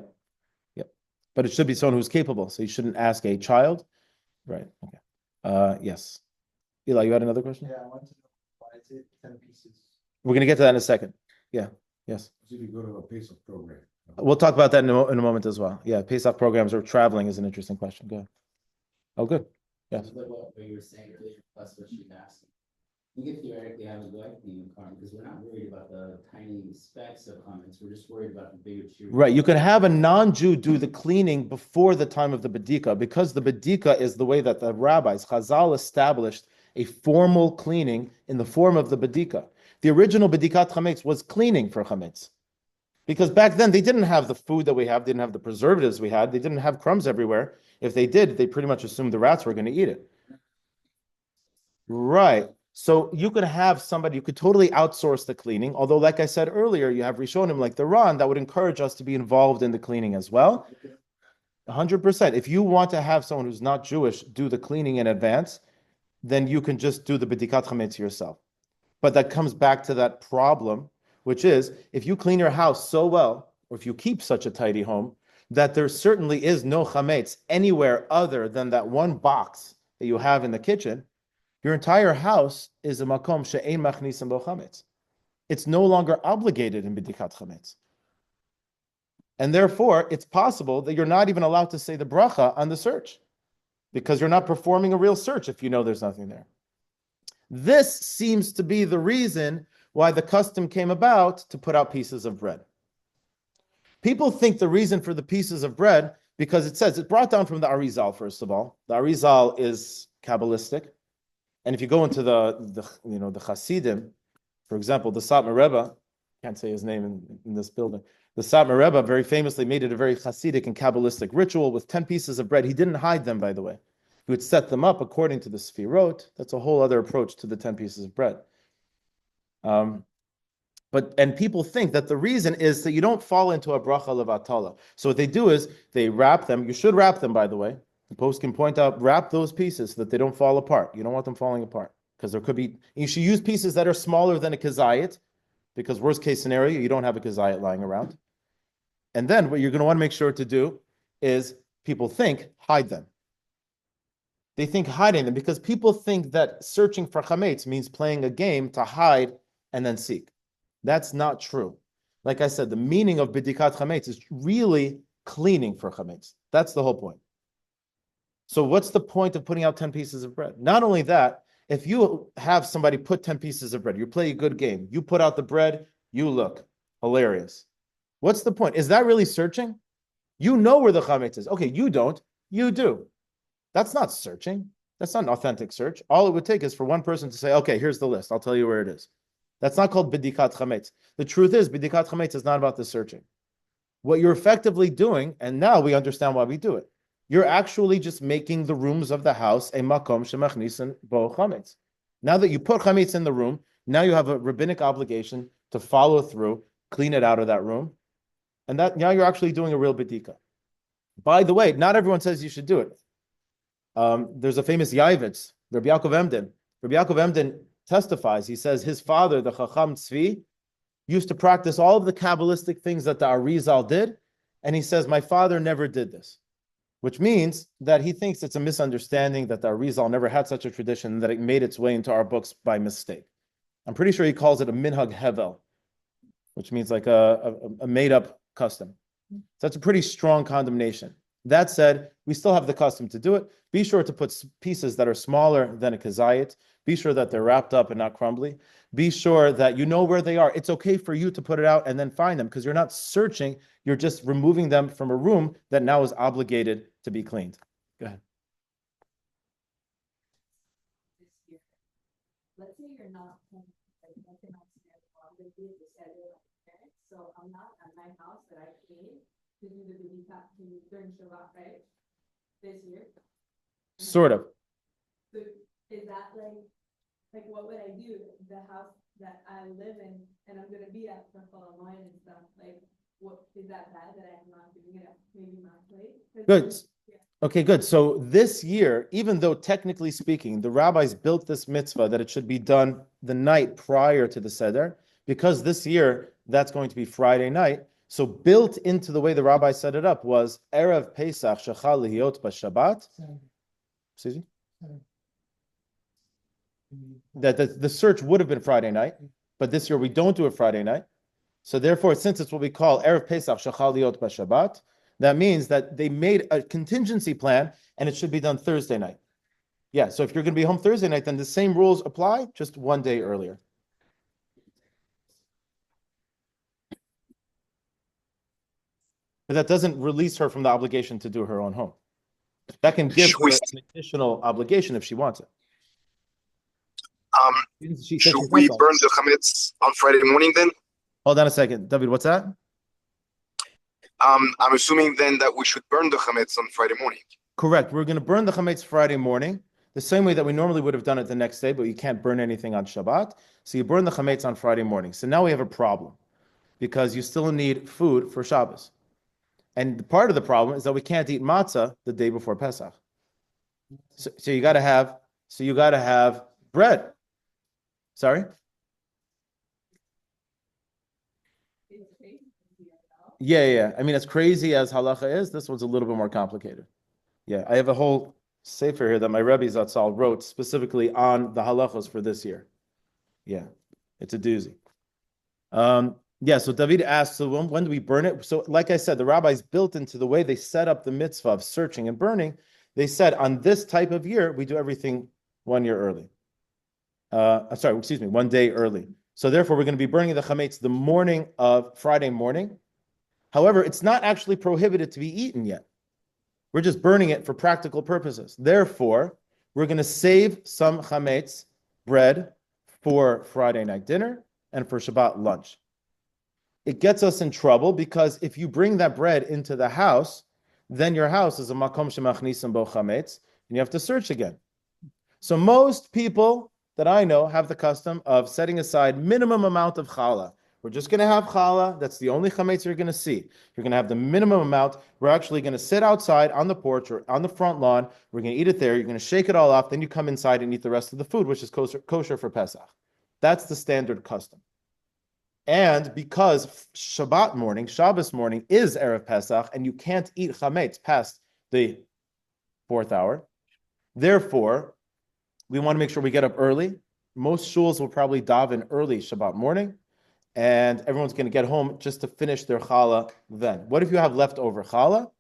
[SPEAKER 2] But it should be someone who's capable, so you shouldn't ask a child. Right, okay. Yes. Eli, you had another question?
[SPEAKER 6] Yeah, I want to know why is it 10 pieces?
[SPEAKER 2] We're going to get to that in a second. Yeah, yes.
[SPEAKER 7] If you go to a Pesach program,
[SPEAKER 2] We'll talk about that in a moment as well. Yeah, Pesach programs or traveling is an interesting question. Go ahead. Oh, good. Yes.
[SPEAKER 7] What you were saying earlier, plus what she's asking. We could theoretically have a enlightening comment because we're not worried about the tiny specks of comments. We're just worried about the bigger tree.
[SPEAKER 2] Right. You can have a non-Jew do the cleaning before the time of the Bedika, because the Bedika is the way that the rabbis, Chazal, established a formal cleaning in the form of the Bedika. The original Bedikat Chametz was cleaning for Chametz. Because back then they didn't have the food that we have, didn't have the preservatives we had, they didn't have crumbs everywhere. If they did, they pretty much assumed the rats were going to eat it. Right. So you could have somebody, you could totally outsource the cleaning. Although, like I said earlier, you have Rishonim like the Ran that would encourage us to be involved in the cleaning as well. 100%. If you want to have someone who's not Jewish do the cleaning in advance, then you can just do the Bedikat Chametz yourself. But that comes back to that problem, which is if you clean your house so well, or if you keep such a tidy home, that there certainly is no Chametz anywhere other than that one box that you have in the kitchen, your entire house is a makom she'ein machnisim bo chametz. It's no longer obligated in b'dikat chametz. And therefore, it's possible that you're not even allowed to say the bracha on the search because you're not performing a real search if you know there's nothing there. This seems to be the reason why the custom came about to put out pieces of bread. People think the reason for the pieces of bread, because it says, it's brought down from the Arizal, first of all. The Arizal is Kabbalistic. And if you go into the Hasidim, for example, the Satmar Rebbe, can't say his name in this building, the Satmar Rebbe very famously made it a very Hasidic and Kabbalistic ritual with 10 pieces of bread. He didn't hide them, by the way. He would set them up according to the Sfirot. That's a whole other approach to the 10 pieces of bread. And people think that the reason is that you don't fall into a bracha levatala. So what they do is they wrap them. You should wrap them, by the way. The post can point out, wrap those pieces so that they don't fall apart. You don't want them falling apart because there could be, you should use pieces that are smaller than a kazayit, because worst case scenario, you don't have a kazayit lying around. And then what you're going to want to make sure to do is people think, hide them. They think hiding them because people think that searching for chametz means playing a game to hide and then seek. That's not true. Like I said, the meaning of bidikat chametz is really cleaning for chametz. That's the whole point. So what's the point of putting out 10 pieces of bread? Not only that, if you have somebody put 10 pieces of bread, you play a good game, you put out the bread, you look hilarious. What's the point? Is that really searching? You know where the chametz is. Okay, you don't. You do. That's not searching. That's not an authentic search. All it would take is for one person to say, okay, here's the list. I'll tell you where it is. That's not called bidikat chametz. The truth is, bidikat chametz is not about the searching. What you're effectively doing, and now we understand why we do it, you're actually just making the rooms of the house a makom shemachnisin bo chametz. Now that you put chametz in the room, now you have a rabbinic obligation to follow through, clean it out of that room, and that now you're actually doing a real bidika. By the way, not everyone says you should do it. There's a famous Yaivitz, Rabbi Yaakov Emden. Rabbi Yaakov Emden testifies. He says his father, the Chacham Tzvi, used to practice all of the Kabbalistic things that the Arizal did, and he says, my father never did this. Which means that he thinks it's a misunderstanding that the Arizal never had such a tradition, that it made its way into our books by mistake. I'm pretty sure he calls it a minhag hevel, which means like a made-up custom. So that's a pretty strong condemnation. That said, we still have the custom to do it. Be sure to put pieces that are smaller than a kazayit. Be sure that they're wrapped up and not crumbly. Be sure that you know where they are. It's okay for you to put it out and then find them because you're not searching. You're just removing them from a room that now is obligated to be cleaned. Go ahead.
[SPEAKER 5] Let's say you're not home, like nothing else in there, they did this every parents, so I'm not at my house that I clean to do the bidika during Shabbat, right? This year.
[SPEAKER 2] Sort of.
[SPEAKER 5] So is that like what would I do? The house that I live in and I'm gonna be at for full wine and stuff, like what is that bad that I'm not doing it at maybe my place?
[SPEAKER 2] Good. Okay, good. So this year, even though technically speaking, the rabbis built this mitzvah that it should be done the night prior to the Seder, because this year that's going to be Friday night. So built into the way the rabbi set it up was Erev Pesach shechal lihiyot b'Shabbat. Excuse me? That the search would have been Friday night, but this year we don't do it Friday night. So therefore, since it's what we call Erev Pesach Shachal Liot B'Shabbat, that means that they made a contingency plan and it should be done Thursday night. Yeah, so if you're going to be home Thursday night, then the same rules apply, just one day earlier. But that doesn't release her from the obligation to do her own home. That can give
[SPEAKER 4] Should
[SPEAKER 2] her
[SPEAKER 4] we,
[SPEAKER 2] an additional obligation if she wants it. She said
[SPEAKER 4] should
[SPEAKER 2] she's
[SPEAKER 4] we
[SPEAKER 2] not
[SPEAKER 4] burn the chametz on Friday morning then?
[SPEAKER 2] Hold on a second. David, what's that?
[SPEAKER 4] I'm assuming then that we should burn the chametz on Friday morning.
[SPEAKER 2] Correct. We're going to burn the chametz Friday morning, the same way that we normally would have done it the next day, but you can't burn anything on Shabbat. So you burn the chametz on Friday morning. So now we have a problem because you still need food for Shabbos. And part of the problem is that we can't eat matzah the day before Pesach. So you got to have bread. Sorry? Yeah. I mean, as crazy as halacha is, this one's a little bit more complicated. Yeah, I have a whole sefer here that my Rebbe Zatzal wrote specifically on the halachos for this year. Yeah, it's a doozy. So David asked, so when do we burn it? So like I said, the rabbis built into the way they set up the mitzvah of searching and burning, they said on this type of year, we do everything 1 year early. 1 day early. So therefore, we're going to be burning the chametz the morning of Friday morning. However, it's not actually prohibited to be eaten yet. We're just burning it for practical purposes. Therefore, we're going to save some chametz bread for Friday night dinner and for Shabbat lunch. It gets us in trouble because if you bring that bread into the house, then your house is a makom shemachnisim bo chametz, and you have to search again. So most people that I know have the custom of setting aside minimum amount of challah. We're just going to have challah. That's the only chametz you're going to see. You're going to have the minimum amount. We're actually going to sit outside on the porch or on the front lawn. We're going to eat it there. You're going to shake it all off. Then you come inside and eat the rest of the food, which is kosher for Pesach. That's the standard custom. And because Shabbos morning is Erev Pesach, and you can't eat chametz past the 4th hour, therefore, we want to make sure we get up early. Most shuls will probably daven early Shabbat morning, and everyone's going to get home just to finish their challah then. What if you have leftover challah?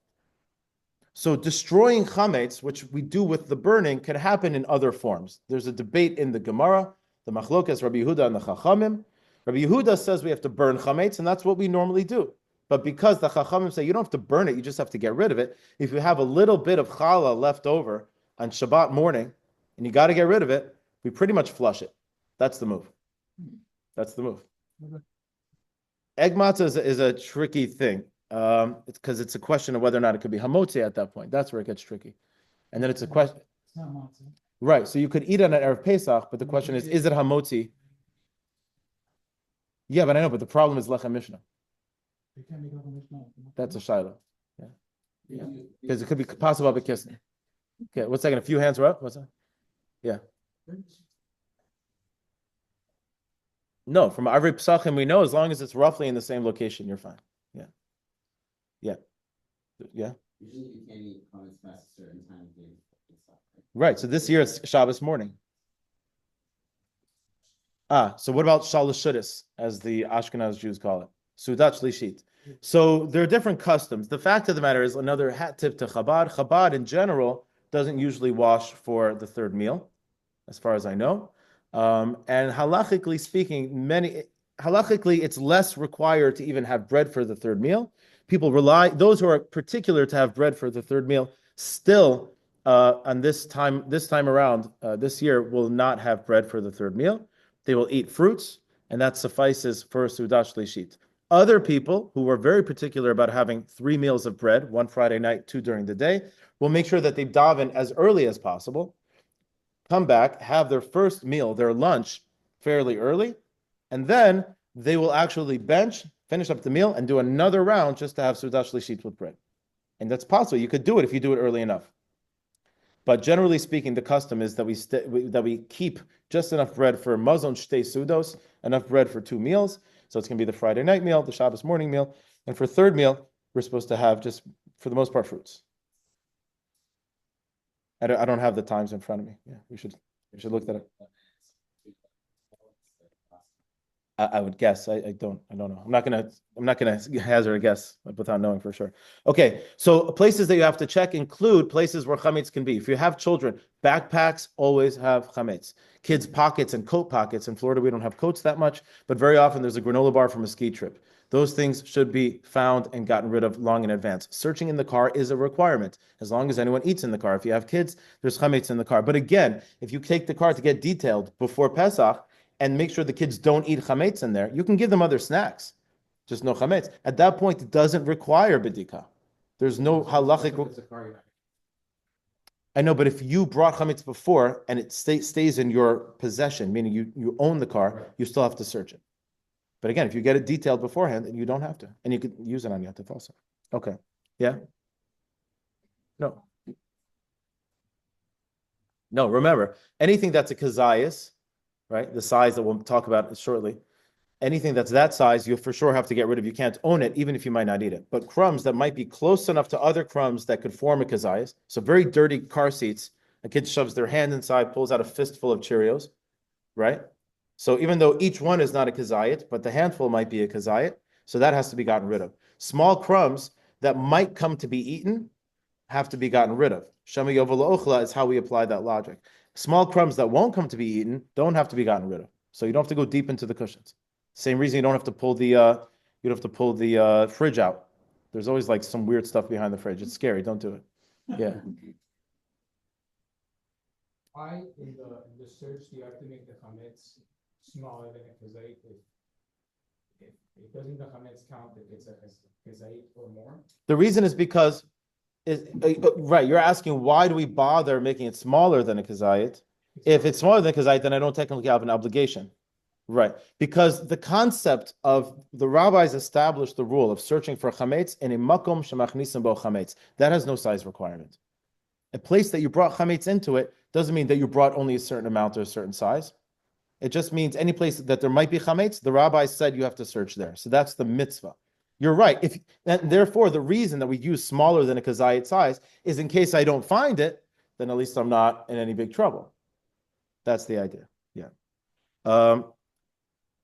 [SPEAKER 2] So destroying chametz, which we do with the burning, can happen in other forms. There's a debate in the Gemara, the machlokas Rabbi Yehuda and the Chachamim. Rabbi Yehuda says we have to burn chametz, and that's what we normally do. But because the Chachamim say you don't have to burn it, you just have to get rid of it. If you have a little bit of challah left over on Shabbat morning, and you got to get rid of it, we pretty much flush it. That's the move. Egg matzah is a tricky thing. Because it's a question of whether or not it could be hamotzi at that point. That's where it gets tricky. And then it's a question.
[SPEAKER 1] It's not matzah.
[SPEAKER 2] Right. So you could eat it on Erev Pesach, but the question is it hamotzi? Yeah, but I know, but the problem is lechem mishnah.
[SPEAKER 1] You can't make lechem mishnah.
[SPEAKER 2] That's a shiloh. Yeah. Because it could be possible of a kiss. Okay, 1 second. A few hands are up. What's that? Yeah. No, from Avrei Pesachim, we know as long as it's roughly in the same location, you're fine. Yeah.
[SPEAKER 7] Usually you can't eat comments past a certain time of day.
[SPEAKER 2] Right. So this year it's Shabbos morning. So what about Shalosh Shuddis, as the Ashkenaz Jews call it? Sudat Shlishit. So there are different customs. The fact of the matter is, another hat tip to Chabad. Chabad in general doesn't usually wash for the third meal, as far as I know. And halachically speaking, halachically it's less required to even have bread for the third meal. People those who are particular to have bread for the third meal, still on this time around, this year, will not have bread for the third meal. They will eat fruits, and that suffices for Sudat Shlishit. Other people who are very particular about having 3 meals of bread, 1 Friday night, 2 during the day, will make sure that they daven as early as possible, come back, have their first meal, their lunch, fairly early, and then they will actually finish up the meal, and do another round just to have Sudat Shlishit with bread. And that's possible. You could do it if you do it early enough. But generally speaking, the custom is that we keep just enough bread for mazon shtei sudos, enough bread for 2 meals. So it's going to be the Friday night meal, the Shabbos morning meal, and for third meal, we're supposed to have just, for the most part, fruits. I don't have the times in front of me. Yeah, we should look that up. I would guess. I don't know. I'm not gonna hazard a guess without knowing for sure. Okay, so places that you have to check include places where chametz can be. If you have children, backpacks always have chametz. Kids' pockets and coat pockets. In Florida, we don't have coats that much, but very often there's a granola bar from a ski trip. Those things should be found and gotten rid of long in advance. Searching in the car is a requirement, as long as anyone eats in the car. If you have kids, there's chametz in the car. But again, if you take the car to get detailed before Pesach, and make sure the kids don't eat chametz in there, you can give them other snacks, just no chametz. At that point, it doesn't require bedika. There's no halachic. I know, but if you brought chametz before and it stays in your possession, meaning you own the car, right, you still have to search it. But again, if you get it detailed beforehand, then you don't have to, and you could use it on Yom Tov also. Okay, yeah. No. Remember, anything that's a kazayas, right? The size that we'll talk about shortly. Anything that's that size, you for sure have to get rid of. You can't own it, even if you might not eat it. But crumbs that might be close enough to other crumbs that could form a kazayas. So very dirty car seats. A kid shoves their hand inside, pulls out a fistful of Cheerios, right? So even though each one is not a kazayat, but the handful might be a kazayat, so that has to be gotten rid of. Small crumbs that might come to be eaten have to be gotten rid of. Shema yovel ochla is how we apply that logic. Small crumbs that won't come to be eaten don't have to be gotten rid of. So you don't have to go deep into the cushions. Same reason you don't have to pull the fridge out. There's always like some weird stuff behind the fridge. It's scary. Don't do it. Yeah.
[SPEAKER 1] Why in the search do you have to make the chametz smaller than a kazait? If it doesn't the chametz count if it's a kazait or more?
[SPEAKER 2] The reason is because right, you're asking why do we bother making it smaller than a kazayit? If it's smaller than a kazayit, then I don't technically have an obligation. Right, because the concept of the rabbis established the rule of searching for chametz in a makom shemachnisim bo chametz. That has no size requirement. A place that you brought chametz into it doesn't mean that you brought only a certain amount or a certain size. It just means any place that there might be chametz, the rabbi said you have to search there. So that's the mitzvah. You're right. And therefore, the reason that we use smaller than a kazayit size is in case I don't find it, then at least I'm not in any big trouble. That's the idea. Yeah.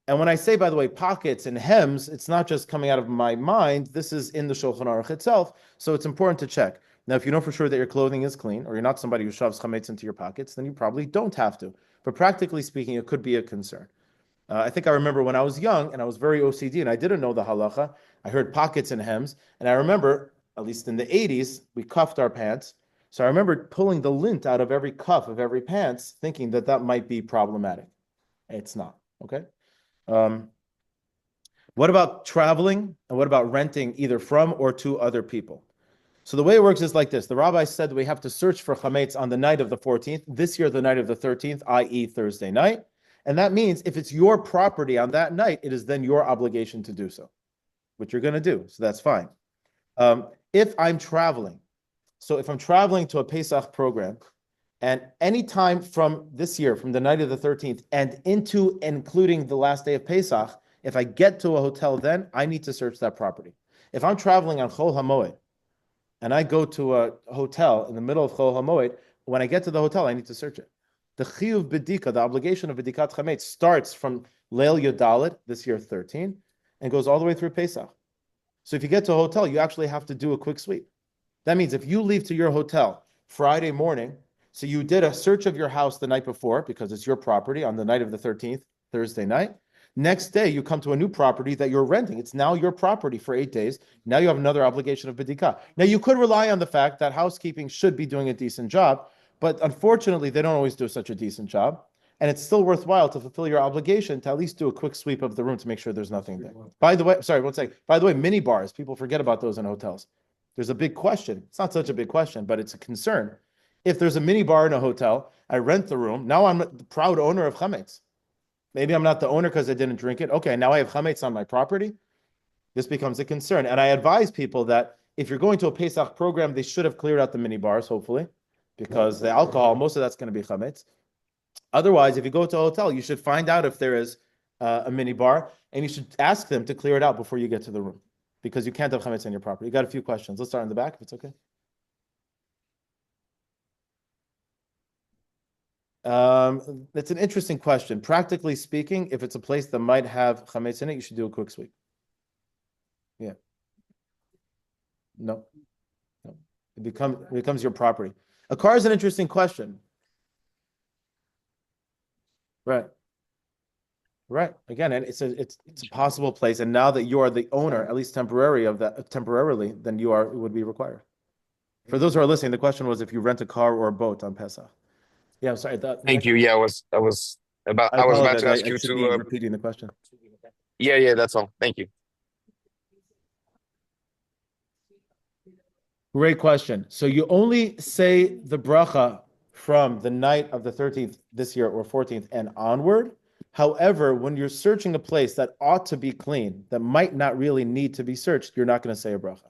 [SPEAKER 2] And when I say, by the way, pockets and hems, it's not just coming out of my mind. This is in the Shulchan Aruch itself. So it's important to check. Now, if you know for sure that your clothing is clean, or you're not somebody who shoves chametz into your pockets, then you probably don't have to. But practically speaking, it could be a concern. I think I remember when I was young and I was very OCD and I didn't know the halacha. I heard pockets and hems. And I remember, at least in the 80s, we cuffed our pants. So I remember pulling the lint out of every cuff of every pants, thinking that that might be problematic. It's not, okay? What about traveling? And what about renting either from or to other people? So the way it works is like this. The rabbi said that we have to search for chametz on the night of the 14th. This year, the night of the 13th, i.e. Thursday night. And that means if it's your property on that night, it is then your obligation to do so, which you're going to do. So that's fine. If I'm traveling, so if I'm traveling to a Pesach program, and any time from this year, from the night of the 13th, and into including the last day of Pesach, if I get to a hotel then, I need to search that property. If I'm traveling on Chol HaMoed, and I go to a hotel in the middle of Chol HaMoed, when I get to the hotel, I need to search it. The chiyuv bedika, the obligation of bedikat chametz, starts from Leil Yodalit, this year 13, and goes all the way through Pesach. So if you get to a hotel, you actually have to do a quick sweep. That means if you leave to your hotel Friday morning, so you did a search of your house the night before, because it's your property on the night of the 13th, Thursday night. Next day, you come to a new property that you're renting. It's now your property for 8 days. Now you have another obligation of bedika. Now you could rely on the fact that housekeeping should be doing a decent job, but unfortunately, they don't always do such a decent job. And it's still worthwhile to fulfill your obligation to at least do a quick sweep of the room to make sure there's nothing there. By the way, sorry, one second. By the way, mini bars, people forget about those in hotels. There's a big question. It's not such a big question, but it's a concern. If there's a mini bar in a hotel, I rent the room. Now I'm the proud owner of chametz. Maybe I'm not the owner because I didn't drink it. Okay, now I have chametz on my property. This becomes a concern. And I advise people that if you're going to a Pesach program, they should have cleared out the mini bars, hopefully, because the alcohol, most of that's going to be chametz. Otherwise, if you go to a hotel, you should find out if there is a mini bar, and you should ask them to clear it out before you get to the room, because you can't have chametz on your property. You got a few questions. Let's start in the back, if it's okay. That's an interesting question. Practically speaking, if it's a place that might have chametz in it, you should do a quick sweep. Yeah. No. No. It becomes your property. A car is an interesting question. Right. Right. Again, and it's a possible place. And now that you are the owner, at least temporarily, then it would be required. For those who are listening, the question was if you rent a car or a boat on Pesach. Yeah, I'm sorry.
[SPEAKER 4] Thank you. Yeah,
[SPEAKER 2] I
[SPEAKER 4] I was about
[SPEAKER 2] apologize.
[SPEAKER 4] to ask
[SPEAKER 2] I
[SPEAKER 4] you
[SPEAKER 2] should be
[SPEAKER 4] to,
[SPEAKER 2] repeating the question.
[SPEAKER 4] yeah, that's all. Thank you.
[SPEAKER 2] Great question. So you only say the bracha from the night of the 13th this year or 14th and onward. However, when you're searching a place that ought to be clean, that might not really need to be searched, you're not going to say a bracha.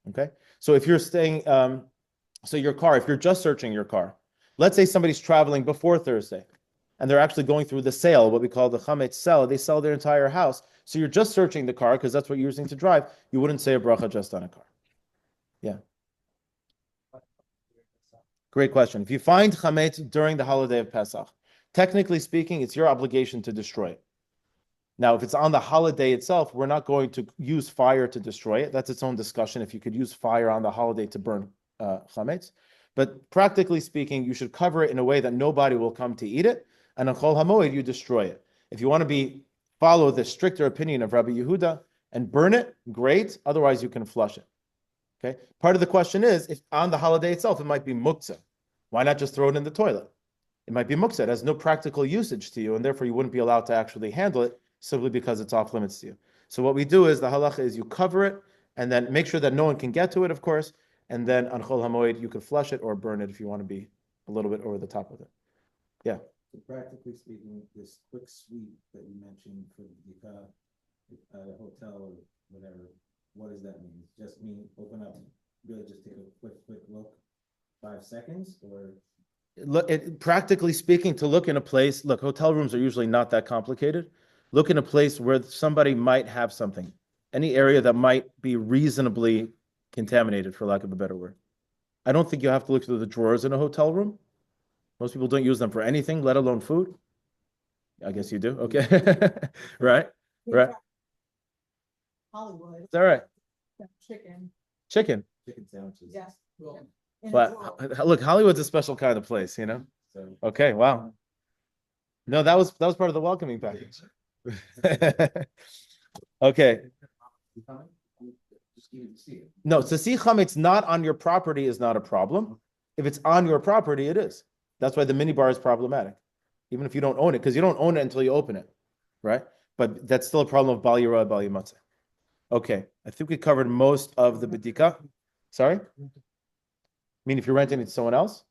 [SPEAKER 2] Okay? So if you're staying, so your car, if you're just searching your car, let's say somebody's traveling before Thursday and they're actually going through the sale, what we call the chametz sale, they sell their entire house. So you're just searching the car because that's what you're using to drive. You wouldn't say a bracha just on a car. Yeah. Great question. If you find chametz during the holiday of Pesach, technically speaking, it's your obligation to destroy it. Now, if it's on the holiday itself, we're not going to use fire to destroy it. That's its own discussion, if you could use fire on the holiday to burn chametz. But practically speaking, you should cover it in a way that nobody will come to eat it. And on Chol HaMoed, you destroy it. If you want to follow the stricter opinion of Rabbi Yehuda and burn it, great. Otherwise, you can flush it. Okay. Part of the question is, if on the holiday itself, it might be muktzah. Why not just throw it in the toilet? It might be muktzah. It has no practical usage to you, and therefore you wouldn't be allowed to actually handle it simply because it's off limits to you. So what we do is, the halacha is you cover it, and then make sure that no one can get to it, of course, and then on Chol HaMoed, you could flush it or burn it if you want to be a little bit over the top with it. Yeah.
[SPEAKER 6] So practically speaking, this quick sweep that you mentioned for the hotel or whatever, what does that mean? Just mean open up, really just take a quick look, 5 seconds, or?
[SPEAKER 2] Practically speaking, to look in a place, look, hotel rooms are usually not that complicated. Look in a place where somebody might have something, any area that might be reasonably contaminated, for lack of a better word. I don't think you have to look through the drawers in a hotel room. Most people don't use them for anything, let alone food. I guess you do. Okay. Right.
[SPEAKER 8] Hollywood.
[SPEAKER 2] It's all right.
[SPEAKER 8] Chicken.
[SPEAKER 2] Chicken.
[SPEAKER 6] Chicken sandwiches.
[SPEAKER 8] Yes.
[SPEAKER 2] But look, Hollywood's a special kind of place, you know?
[SPEAKER 6] So,
[SPEAKER 2] Okay, wow. No, that was part of the welcoming package. Okay. No, to see chametz not on your property is not a problem. If it's on your property, it is. That's why the minibar is problematic, even if you don't own it, because you don't own it until you open it, right? But that's still a problem of bal yirah, bal yimatzeh. Okay, I think we covered most of the bedika. Sorry? I mean, if you're renting it to someone else?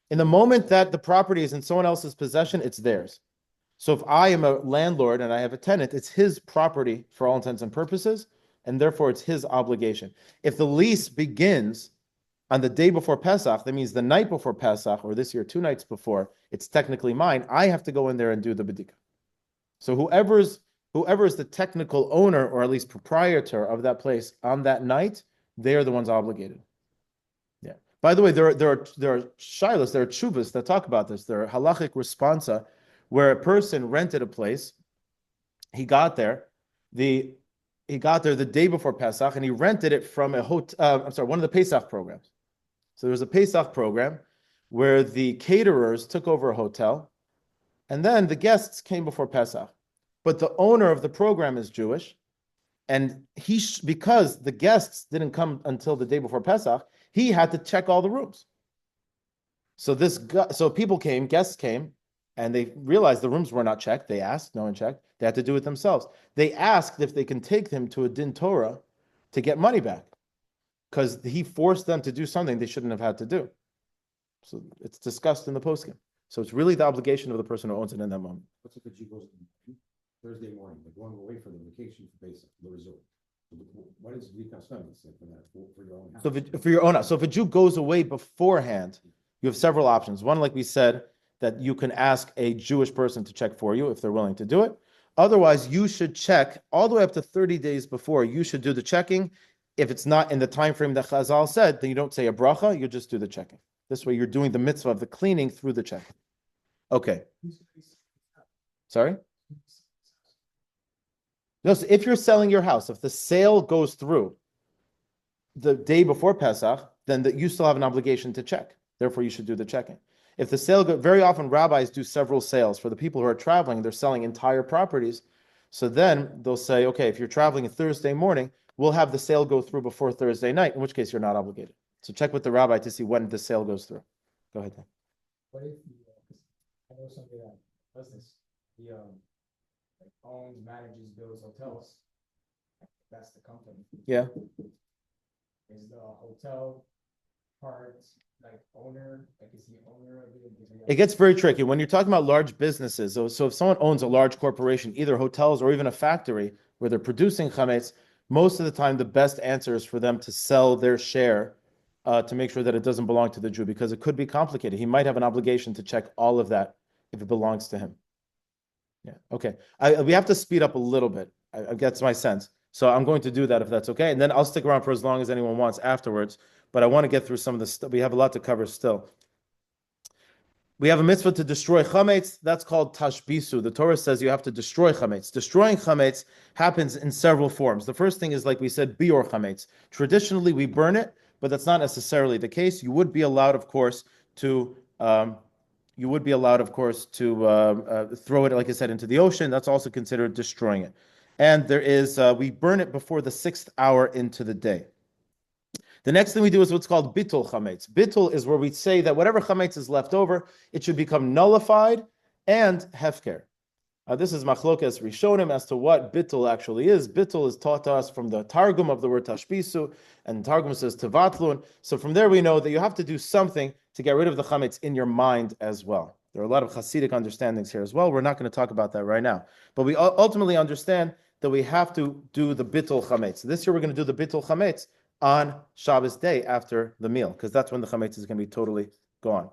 [SPEAKER 2] In the moment that the property is in someone else's possession, it's theirs. So if I am a landlord and I have a tenant, it's his property for all intents and purposes, and therefore it's his obligation. If the lease begins on the day before Pesach, that means the night before Pesach, or this year, 2 nights before, it's technically mine. I have to go in there and do the bedika. So whoever is the technical owner, or at least proprietor of that place on that night, they are the ones obligated. Yeah. By the way, there are shilas, there are tshuvas that talk about this. There are halachic responsa, where a person rented a place. He got there the day before Pesach, and he rented it from one of the Pesach programs. So there was a Pesach program where the caterers took over a hotel, and then the guests came before Pesach. But the owner of the program is Jewish, and because the guests didn't come until the day before Pesach, he had to check all the rooms. So guests came, and they realized the rooms were not checked. They asked, no one checked. They had to do it themselves. They asked if they can take him to a din Torah to get money back, because he forced them to do something they shouldn't have had to do. So it's discussed in the poskim. So it's really the obligation of the person who owns it in that moment.
[SPEAKER 6] what's if a Jew goes Thursday morning, they're going away for the vacation for Pesach, the resort? What is the custom for that, for your own house?
[SPEAKER 2] So for your own house. So if a Jew goes away beforehand, you have several options. One, like we said, that you can ask a Jewish person to check for you if they're willing to do it. Otherwise, you should check all the way up to 30 days before. You should do the checking. If it's not in the time frame that Chazal said, then you don't say a bracha, you just do the checking. This way you're doing the mitzvah of the cleaning through the checking. Okay. Sorry? No, so if you're selling your house, if the sale goes through the day before Pesach, then you still have an obligation to check. Therefore, you should do the checking. If the sale very often rabbis do several sales. For the people who are traveling, they're selling entire properties. So then they'll say, okay, if you're traveling a Thursday morning, we'll have the sale go through before Thursday night, in which case you're not obligated. So check with the rabbi to see when the sale goes through. Go ahead.
[SPEAKER 1] What if I know somebody that does this, he like owns, manages, builds hotels. That's the company.
[SPEAKER 2] Yeah.
[SPEAKER 1] Is the hotel part like owner, like is he owner of it?
[SPEAKER 2] It gets very tricky when you're talking about large businesses. So if someone owns a large corporation, either hotels or even a factory where they're producing chametz, most of the time the best answer is for them to sell their share to make sure that it doesn't belong to the Jew, because it could be complicated. He might have an obligation to check all of that if it belongs to him. Yeah. Okay. We have to speed up a little bit. That's my sense. So I'm going to do that if that's okay. And then I'll stick around for as long as anyone wants afterwards. But I want to get through some of the stuff. We have a lot to cover still. We have a mitzvah to destroy chametz. That's called tashbisu. The Torah says you have to destroy chametz. Destroying chametz happens in several forms. The first thing is, like we said, bior chametz. Traditionally, we burn it, but that's not necessarily the case. You would be allowed, of course, to throw it, like I said, into the ocean. That's also considered destroying it. And there is, we burn it before the 6th hour into the day. The next thing we do is what's called bittul chametz. Bittul is where we say that whatever chametz is left over, it should become nullified and hefker. This is machlokas rishonim as to what bittul actually is. Bittul is taught to us from the Targum of the word tashbisu, and Targum says tevatlun. So from there we know that you have to do something to get rid of the chametz in your mind as well. There are a lot of Hasidic understandings here as well. We're not going to talk about that right now. But we ultimately understand that we have to do the bittul chametz. This year we're going to do the bittul chametz on Shabbos day after the meal, because that's when the chametz is going to be totally gone.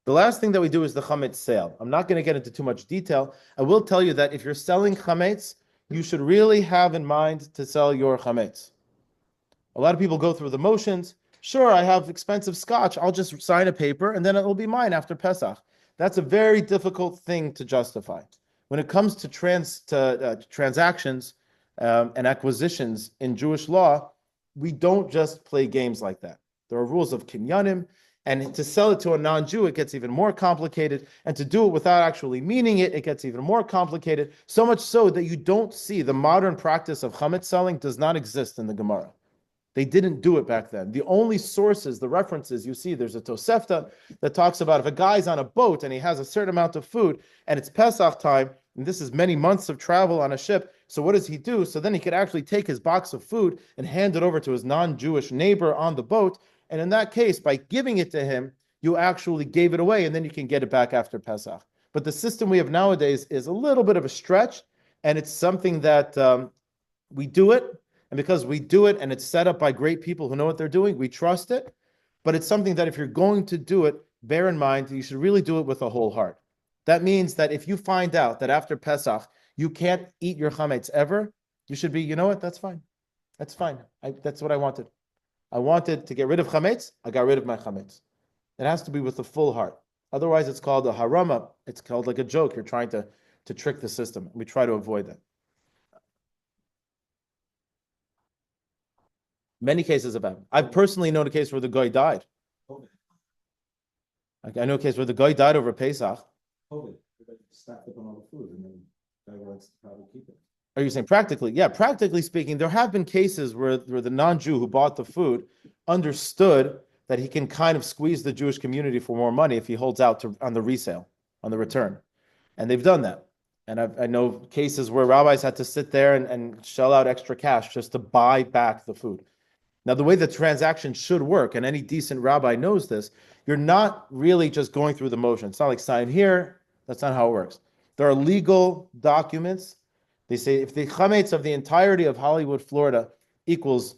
[SPEAKER 2] The last thing that we do is the chametz sale. I'm not going to get into too much detail. I will tell you that if you're selling chametz, you should really have in mind to sell your chametz. A lot of people go through the motions. Sure, I have expensive scotch. I'll just sign a paper and then it will be mine after Pesach. That's a very difficult thing to justify. When it comes to transactions and acquisitions in Jewish law, we don't just play games like that. There are rules of kinyanim, and to sell it to a non-Jew, it gets even more complicated. And to do it without actually meaning it, it gets even more complicated. So much so that you don't see the modern practice of chametz selling does not exist in the Gemara. They didn't do it back then. The only sources, the references you see, there's a Tosefta that talks about if a guy's on a boat and he has a certain amount of food and it's Pesach time, and this is many months of travel on a ship, so what does he do? So then he could actually take his box of food and hand it over to his non-Jewish neighbor on the boat. And in that case, by giving it to him, you actually gave it away and then you can get it back after Pesach. But the system we have nowadays is a little bit of a stretch, and it's something that we do it. And because we do it and it's set up by great people who know what they're doing, we trust it. But it's something that if you're going to do it, bear in mind that you should really do it with a whole heart. That means that if you find out that after Pesach, you can't eat your chametz ever, you should be, you know what, that's fine. That's fine. That's what I wanted. I wanted to get rid of chametz. I got rid of my chametz. It has to be with a full heart. Otherwise, it's called a harama. It's called like a joke. You're trying to trick the system. We try to avoid that. Many cases have happened. I've personally known a case where the guy died. I know a case where the guy died over Pesach.
[SPEAKER 6] Stacked up on all the food, and then guy wants to probably keep it.
[SPEAKER 2] Are you saying practically? Yeah, practically speaking, there have been cases where the non-Jew who bought the food understood that he can kind of squeeze the Jewish community for more money if he holds out on the resale, on the return. And they've done that. And I know cases where rabbis had to sit there and shell out extra cash just to buy back the food. Now, the way the transaction should work, and any decent rabbi knows this, you're not really just going through the motion. It's not like sign here. That's not how it works. There are legal documents. They say if the chametz of the entirety of Hollywood, Florida equals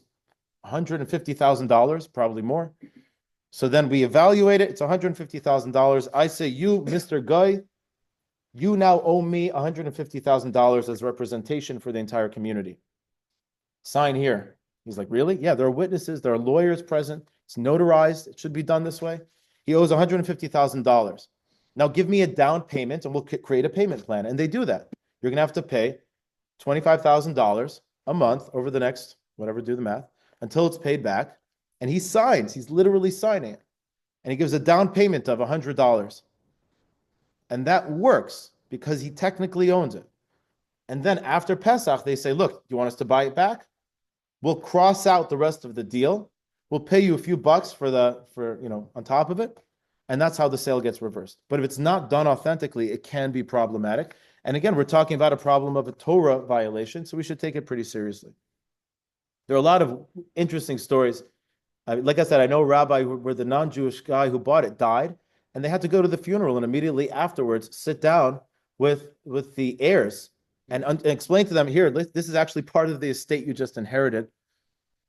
[SPEAKER 2] $150,000, probably more. So then we evaluate it. It's $150,000. I say, you, Mr. Guy, you now owe me $150,000 as representation for the entire community. Sign here. He's like, really? Yeah, there are witnesses. There are lawyers present. It's notarized. It should be done this way. He owes $150,000. Now give me a down payment and we'll create a payment plan. And they do that. You're going to have to pay $25,000 a month over the next, whatever, do the math, until it's paid back. And he signs, he's literally signing it. And he gives a down payment of $100. And that works because he technically owns it. And then after Pesach, they say, look, do you want us to buy it back? We'll cross out the rest of the deal. We'll pay you a few bucks for on top of it. And that's how the sale gets reversed. But if it's not done authentically, it can be problematic. And again, we're talking about a problem of a Torah violation, so we should take it pretty seriously. There are a lot of interesting stories. Like I said, I know a rabbi where the non-Jewish guy who bought it died, and they had to go to the funeral and immediately afterwards sit down with the heirs and explain to them, here, this is actually part of the estate you just inherited.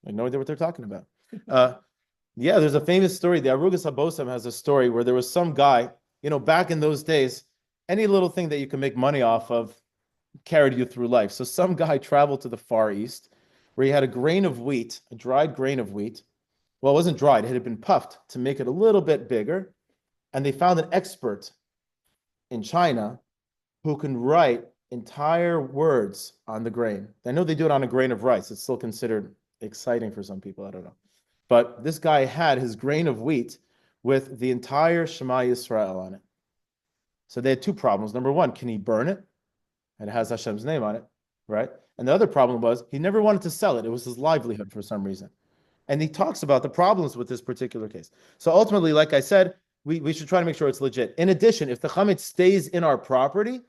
[SPEAKER 2] I have no idea what they're talking about. Yeah, there's a famous story. The Arugas Habosam has a story where there was some guy, back in those days, any little thing that you can make money off of carried you through life. So some guy traveled to the Far East where he had a grain of wheat, a dried grain of wheat. Well, it wasn't dried. It had been puffed to make it a little bit bigger. And they found an expert in China who can write entire words on the grain. I know they do it on a grain of rice. It's still considered exciting for some people. I don't know. But this guy had his grain of wheat with the entire Shema Yisrael on it. So they had two problems. Number one, can he burn it? And it has Hashem's name on it, right? And the other problem was he never wanted to sell it. It was his livelihood for some reason. And he talks about the problems with this particular case. So ultimately, like I said, we should try to make sure it's legit. In addition, if the chametz stays in our property,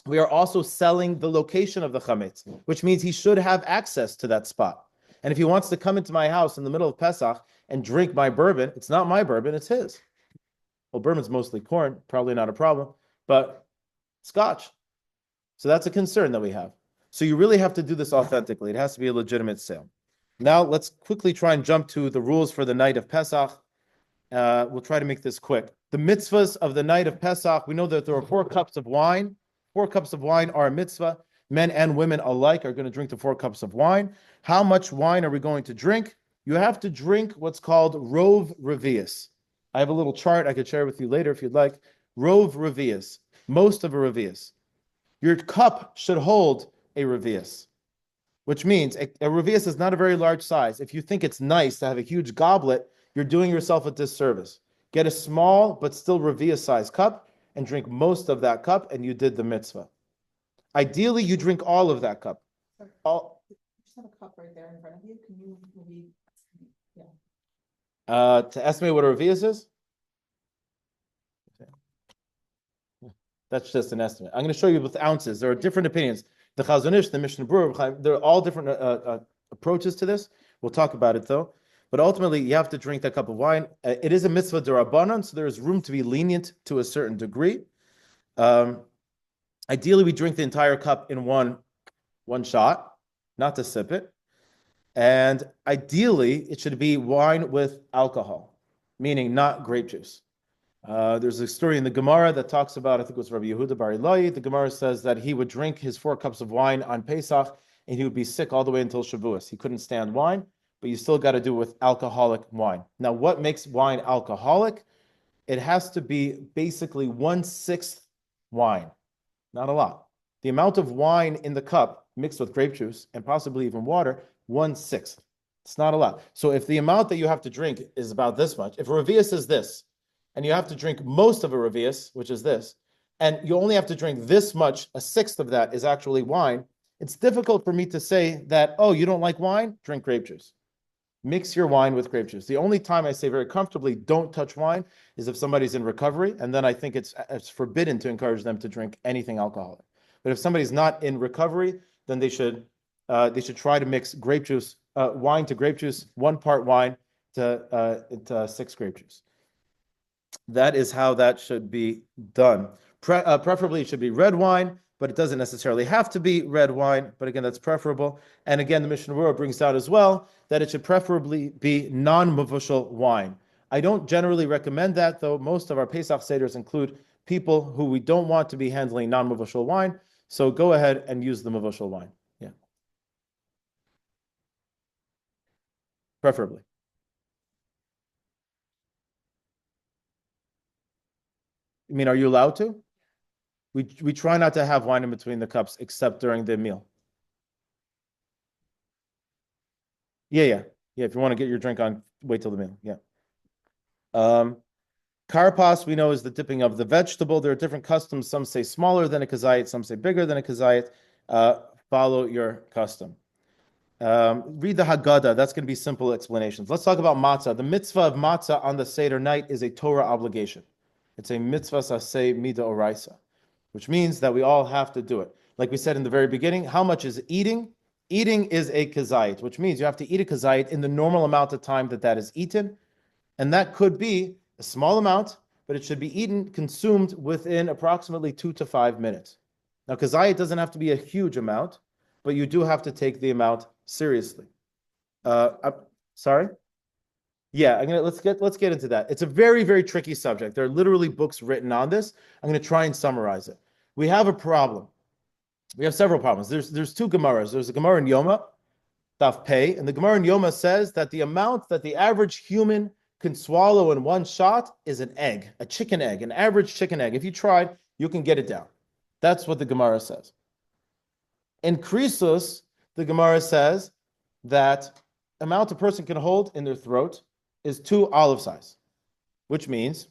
[SPEAKER 2] we are also selling the location of the chametz, which means he should have access to that spot. And if he wants to come into my house in the middle of Pesach and drink my bourbon, it's not my bourbon, it's his. Well, bourbon's mostly corn, probably not a problem, but scotch. So that's a concern that we have. So you really have to do this authentically. It has to be a legitimate sale. Now let's quickly try and jump to the rules for the night of Pesach. We'll try to make this quick. The mitzvahs of the night of Pesach, we know that there are 4 cups of wine. 4 cups of wine are a mitzvah. Men and women alike are going to drink the 4 cups of wine. How much wine are we going to drink? You have to drink what's called rov revius. I have a little chart I could share with you later if you'd like. Rov revius, most of a revius. Your cup should hold a revius, which means a revius is not a very large size. If you think it's nice to have a huge goblet, you're doing yourself a disservice. Get a small but still revius-sized cup and drink most of that cup, and you did the mitzvah. Ideally, you drink all of that cup. All.
[SPEAKER 8] You just have a cup right there in front of you. Can you maybe,
[SPEAKER 2] To estimate what a revius is? That's just an estimate. I'm going to show you with ounces. There are different opinions. The Chazon Ish, the Mishnah Berurah, they're all different approaches to this. We'll talk about it though. But ultimately, you have to drink that cup of wine. It is a mitzvah d'Rabbanan, so there is room to be lenient to a certain degree. Ideally, we drink the entire cup in one shot, not to sip it. And ideally, it should be wine with alcohol, meaning not grape juice. There's a story in the Gemara that talks about, I think it was Rabbi Yehuda Bar Ilai. The Gemara says that he would drink his 4 cups of wine on Pesach, and he would be sick all the way until Shavuos. He couldn't stand wine, but you still got to do it with alcoholic wine. Now, what makes wine alcoholic? It has to be basically 1/6 wine, not a lot. The amount of wine in the cup mixed with grape juice and possibly even water, 1/6. It's not a lot. So if the amount that you have to drink is about this much, if a revius is this, and you have to drink most of a revius, which is this, and you only have to drink this much, 1/6 of that is actually wine, it's difficult for me to say that, oh, you don't like wine? Drink grape juice. Mix your wine with grape juice. The only time I say very comfortably don't touch wine is if somebody's in recovery, and then I think it's forbidden to encourage them to drink anything alcoholic. But if somebody's not in recovery, then they should try to mix grape juice, wine to grape juice, 1 part wine to 6 grape juice. That is how that should be done. Preferably it should be red wine, but it doesn't necessarily have to be red wine. But again, that's preferable. And again, the Mishnah Berurah brings down as well that it should preferably be non-mavushal wine. I don't generally recommend that, though. Most of our Pesach Seders include people who we don't want to be handling non-mavushal wine. So go ahead and use the mavushal wine. Yeah. Preferably. I mean, are you allowed to? We try not to have wine in between the cups except during the meal. Yeah. If you want to get your drink on, wait till the meal. Yeah. Karpas, we know, is the dipping of the vegetable. There are different customs. Some say smaller than a kazayit, some say bigger than a kazayit. Follow your custom. Read the Haggadah. That's going to be simple explanations. Let's talk about matzah. The mitzvah of matzah on the Seder night is a Torah obligation. It's a mitzvah saseh mida oraisa, which means that we all have to do it. Like we said in the very beginning, how much is eating? Eating is a kazayit, which means you have to eat a kazayit in the normal amount of time that is eaten. And that could be a small amount, but it should be eaten, consumed within approximately 2 to 5 minutes. Now, kazayit doesn't have to be a huge amount, but you do have to take the amount seriously. Sorry? Yeah, let's get into that. It's a very, very tricky subject. There are literally books written on this. I'm going to try and summarize it. We have a problem. We have several problems. There's two Gemaras. There's a Gemara in Yoma, Daf Pei, and the Gemara in Yoma says that the amount that the average human can swallow in one shot is an egg, a chicken egg, an average chicken egg. If you tried, you can get it down. That's what the Gemara says. In Krisos, the Gemara says that amount a person can hold in their throat is 2 olive size, which means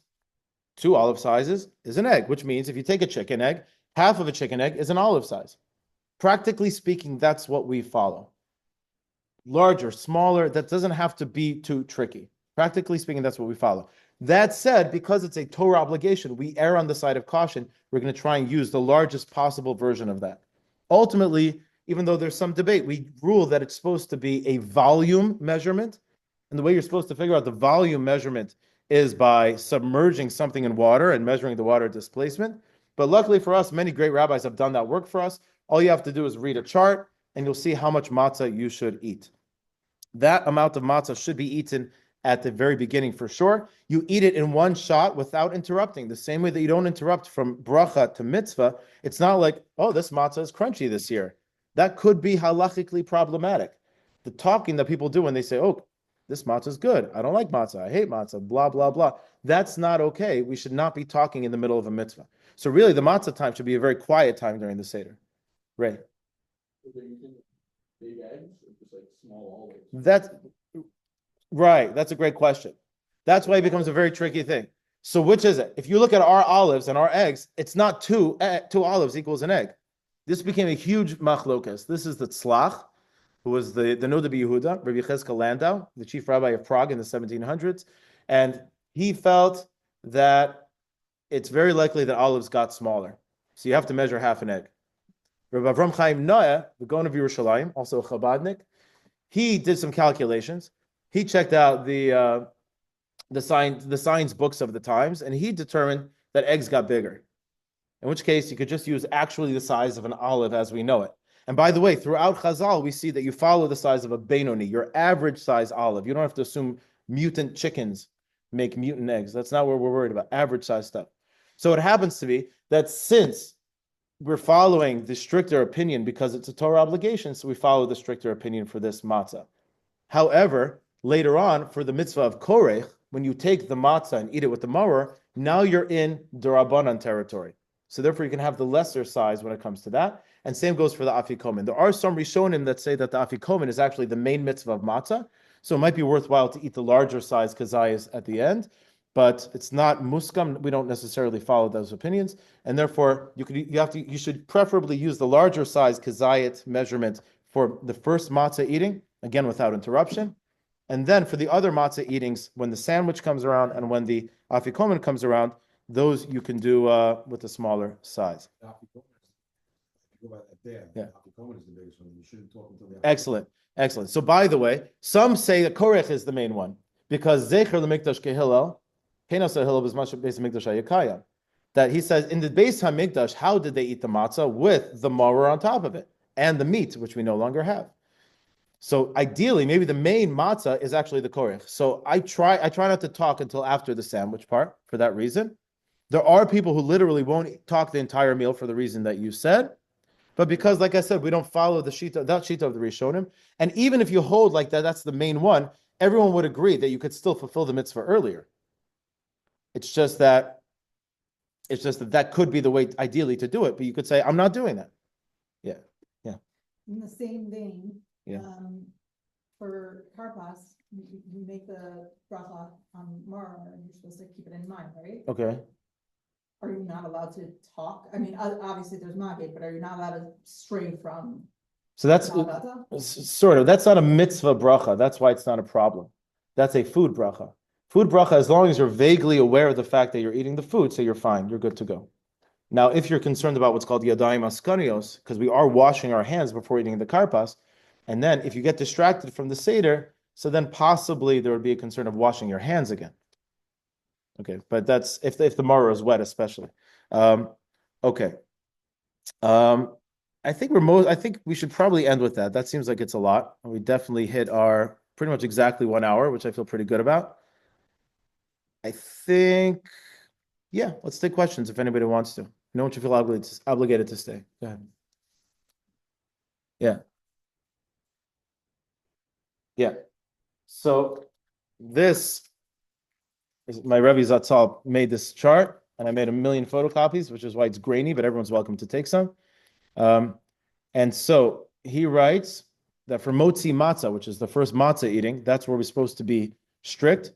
[SPEAKER 2] 2 olive sizes is an egg, which means if you take a chicken egg, half of a chicken egg is an olive size. Practically speaking, that's what we follow. Larger, smaller, that doesn't have to be too tricky. Practically speaking, that's what we follow. That said, because it's a Torah obligation, we err on the side of caution. We're going to try and use the largest possible version of that. Ultimately, even though there's some debate, we rule that it's supposed to be a volume measurement. And the way you're supposed to figure out the volume measurement is by submerging something in water and measuring the water displacement. But luckily for us, many great rabbis have done that work for us. All you have to do is read a chart, and you'll see how much matzah you should eat. That amount of matzah should be eaten at the very beginning for sure. You eat it in one shot without interrupting. The same way that you don't interrupt from bracha to mitzvah. It's not like, oh, this matzah is crunchy this year. That could be halachically problematic. The talking that people do when they say, oh, this matzah is good. I don't like matzah. I hate matzah, blah, blah, blah. That's not okay. We should not be talking in the middle of a mitzvah. So really, the matzah time should be a very quiet time during the Seder. Right.
[SPEAKER 1] Big eggs or just like small olives?
[SPEAKER 2] That's right. That's a great question. That's why it becomes a very tricky thing. So which is it? If you look at our olives and our eggs, it's not two olives equals an egg. This became a huge machlokas. This is the tzlach, who was the Noda Yehuda, Rabbi Cheskel Landau, the chief rabbi of Prague in the 1700s. And he felt that it's very likely that olives got smaller. So you have to measure half an egg. Rabbi Avram Chaim Noah, the Gaon of Yerushalayim, also a Chabadnik, he did some calculations. He checked out the science books of the times, and he determined that eggs got bigger. In which case, you could just use actually the size of an olive as we know it. And by the way, throughout Chazal, we see that you follow the size of a Benoni, your average size olive. You don't have to assume mutant chickens make mutant eggs. That's not what we're worried about, average size stuff. So it happens to be that since we're following the stricter opinion because it's a Torah obligation, so we follow the stricter opinion for this matzah. However, later on, for the mitzvah of korech, when you take the matzah and eat it with the maror, now you're in Durabanan territory. So therefore, you can have the lesser size when it comes to that. And same goes for the afikomen. There are some rishonim that say that the afikomen is actually the main mitzvah of matzah. So it might be worthwhile to eat the larger size kazayas at the end, but it's not muskam. We don't necessarily follow those opinions, and therefore you should preferably use the larger size kazayat measurement for the first matzah eating, again without interruption, and then for the other matzah eatings, when the sandwich comes around and when the afikomen comes around, those you can do with a smaller size. Yeah. Excellent. So by the way, some say that korech is the main one because zecher lemikdash kehillel, kenos hillel b'zman beis hamikdash hayakayam. That he says in the Beis Hamikdash, how did they eat the matzah? With the maror on top of it and the meat, which we no longer have. So ideally, maybe the main matzah is actually the korech. So I try not to talk until after the sandwich part for that reason. There are people who literally won't talk the entire meal for the reason that you said. But because, like I said, we don't follow that shita of the Rishonim, and even if you hold like that, that's the main one, everyone would agree that you could still fulfill the mitzvah earlier. It's just that It's just that could be the way ideally to do it, but you could say, I'm not doing that.
[SPEAKER 8] In the same vein.
[SPEAKER 2] Yeah.
[SPEAKER 8] For karpas, you make the bracha on Mar, and you're supposed to keep it in mind, right?
[SPEAKER 2] Okay.
[SPEAKER 8] Are you not allowed to talk? I mean, obviously there's magid, but are you not allowed to stray from?
[SPEAKER 2] So that's
[SPEAKER 8] Halakha?
[SPEAKER 2] sort of, that's not a mitzvah bracha. That's why it's not a problem. That's a food bracha. Food bracha, as long as you're vaguely aware of the fact that you're eating the food, so you're fine, you're good to go. Now, if you're concerned about what's called yadayim askarios, because we are washing our hands before eating the karpas, and then if you get distracted from the seder, so then possibly there would be a concern of washing your hands again. Okay, but that's if the maror is wet, especially. Okay. I think we should probably end with that. That seems like it's a lot. We definitely hit our pretty much exactly 1 hour, which I feel pretty good about. I think, yeah, let's take questions if anybody wants to. You don't you feel obligated to stay. Go ahead. Yeah. Yeah. So this is my Rebbe Zatzal made this chart, and I made 1 million photocopies, which is why it's grainy, but everyone's welcome to take some. And so he writes that for motzi matzah, which is the first matzah eating, that's where we're supposed to be strict,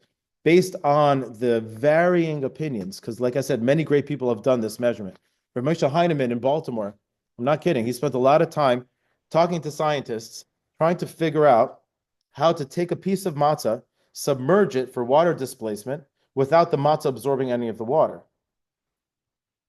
[SPEAKER 2] based on the varying opinions. Because like I said, many great people have done this measurement. For Moshe Heinemann in Baltimore, I'm not kidding, he spent a lot of time talking to scientists, trying to figure out how to take a piece of matzah, submerge it for water displacement without the matzah absorbing any of the water.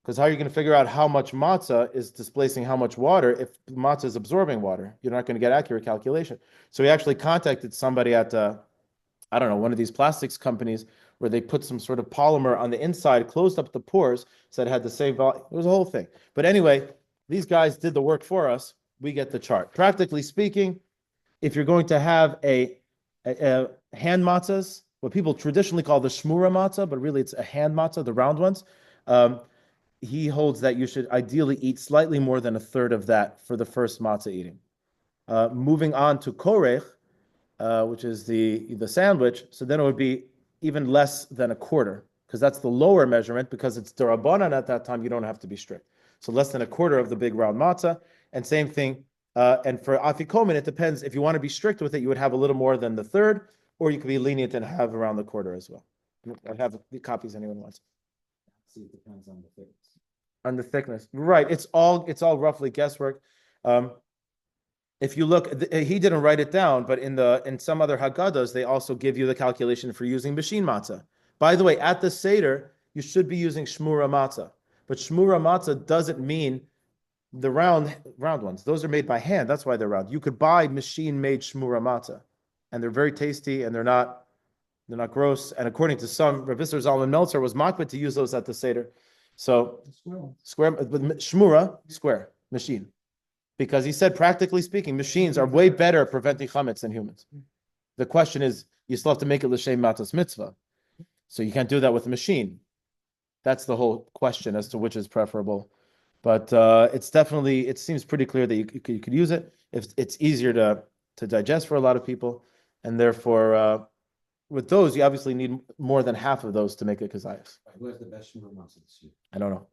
[SPEAKER 2] Because how are you going to figure out how much matzah is displacing how much water if matzah is absorbing water? You're not going to get accurate calculation. So he actually contacted somebody at, I don't know, one of these plastics companies where they put some sort of polymer on the inside, closed up the pores, so it had the same volume. It was a whole thing. But anyway, these guys did the work for us. We get the chart. Practically speaking, if you're going to have a hand matzahs, what people traditionally call the shmura matzah, but really it's a hand matzah, the round ones, he holds that you should ideally eat slightly more than 1/3 of that for the first matzah eating. Moving on to korech, which is the sandwich, so then it would be even less than 1/4, because that's the lower measurement, because it's derabanan at that time, you don't have to be strict. So less than 1/4 of the big round matzah, and same thing, and for afikomen, it depends. If you want to be strict with it, you would have a little more than 1/3, or you could be lenient and have around the 1/4 as well. I have the copies anyone wants.
[SPEAKER 6] See, it depends on the thickness.
[SPEAKER 2] On the thickness, right? It's all roughly guesswork. If you look, he didn't write it down, but in some other Haggadahs, they also give you the calculation for using machine matzah. By the way, at the Seder, you should be using shmura matzah, but shmura matzah doesn't mean the round ones. Those are made by hand. That's why they're round. You could buy machine-made shmura matzah, and they're very tasty, and they're not gross. And according to some, Rav Isser Zalman Meltzer was makbid to use those at the Seder. So square, but shmura, square, machine. Because he said, practically speaking, machines are way better at preventing chametz than humans. The question is, you still have to make it l'shem matzos mitzvah. So you can't do that with a machine. That's the whole question as to which is preferable. But it seems pretty clear that you could use it. If it's easier to digest for a lot of people. And therefore, with those, you obviously need more than half of those to make a kazayas.
[SPEAKER 6] Where's the best shmur matzah this year?
[SPEAKER 2] I don't know.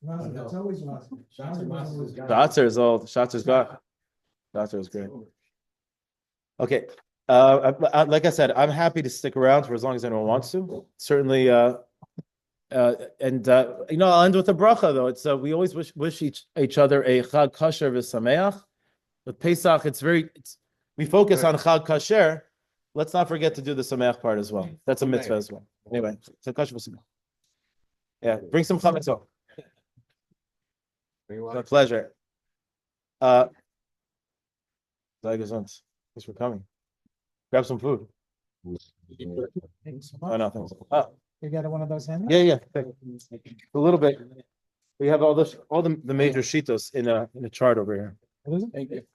[SPEAKER 1] It's always matzah.
[SPEAKER 2] Shatzer is old. Shatzer's got. Shatzer is great. Okay. Like I said, I'm happy to stick around for as long as anyone wants to. Certainly, I'll end with a bracha though. It's we always wish each other a chag kasher v'sameach. With Pesach, we focus on chag kasher. Let's not forget to do the sameach part as well. That's a mitzvah as well. Anyway, chag kasher v'sameach. Yeah, bring some chametz on. My pleasure. Thanks for coming. Grab some food. Oh, no, thanks.
[SPEAKER 1] You got one of those hands?
[SPEAKER 2] Yeah. A little bit. We have all the major shitos in a chart over here.
[SPEAKER 1] What is it?
[SPEAKER 2] Thank you.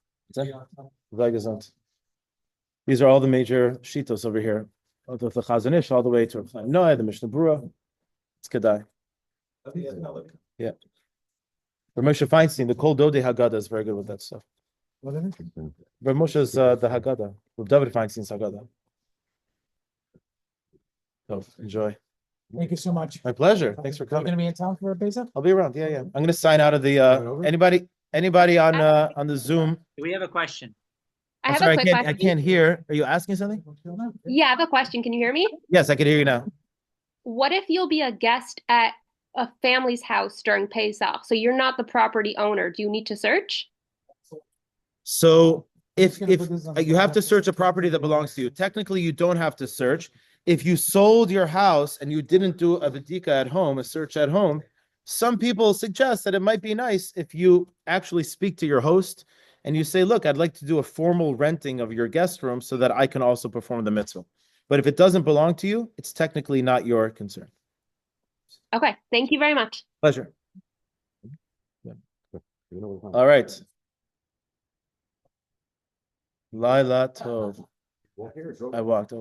[SPEAKER 2] These are all the major shitos over here. The Chazon Ish all the way to Noah, the Mishnah Berurah. It's Kedai. Yeah. For Moshe Feinstein, the Kol Dodei Haggadah is very good with that stuff.
[SPEAKER 1] What is it?
[SPEAKER 2] But Moshe's the Haggadah, with David Feinstein's Haggadah. So enjoy.
[SPEAKER 9] Thank you so much.
[SPEAKER 2] My pleasure. Thanks for
[SPEAKER 9] Are you gonna
[SPEAKER 2] coming.
[SPEAKER 9] be in town for a Pesach?
[SPEAKER 2] I'll be around. Yeah, yeah. I'm gonna sign out of the,
[SPEAKER 9] over?
[SPEAKER 2] anybody on the Zoom?
[SPEAKER 10] We have a question.
[SPEAKER 11] I
[SPEAKER 2] I'm
[SPEAKER 11] have
[SPEAKER 2] sorry,
[SPEAKER 11] a quick
[SPEAKER 2] I
[SPEAKER 11] question.
[SPEAKER 2] can't hear. Are you asking something?
[SPEAKER 11] Yeah, I have a question. Can you hear me?
[SPEAKER 2] Yes, I can hear you now.
[SPEAKER 11] What if you'll be a guest at a family's house during Pesach? So you're not the property owner. Do you need to search?
[SPEAKER 2] So if you have to search a property that belongs to you, technically you don't have to search. If you sold your house and you didn't do a vedika at home, a search at home, some people suggest that it might be nice if you actually speak to your host and you say, look, I'd like to do a formal renting of your guest room so that I can also perform the mitzvah. But if it doesn't belong to you, it's technically not your concern.
[SPEAKER 11] Okay, thank you very much.
[SPEAKER 2] Pleasure. All right. Laila Tov. I walked.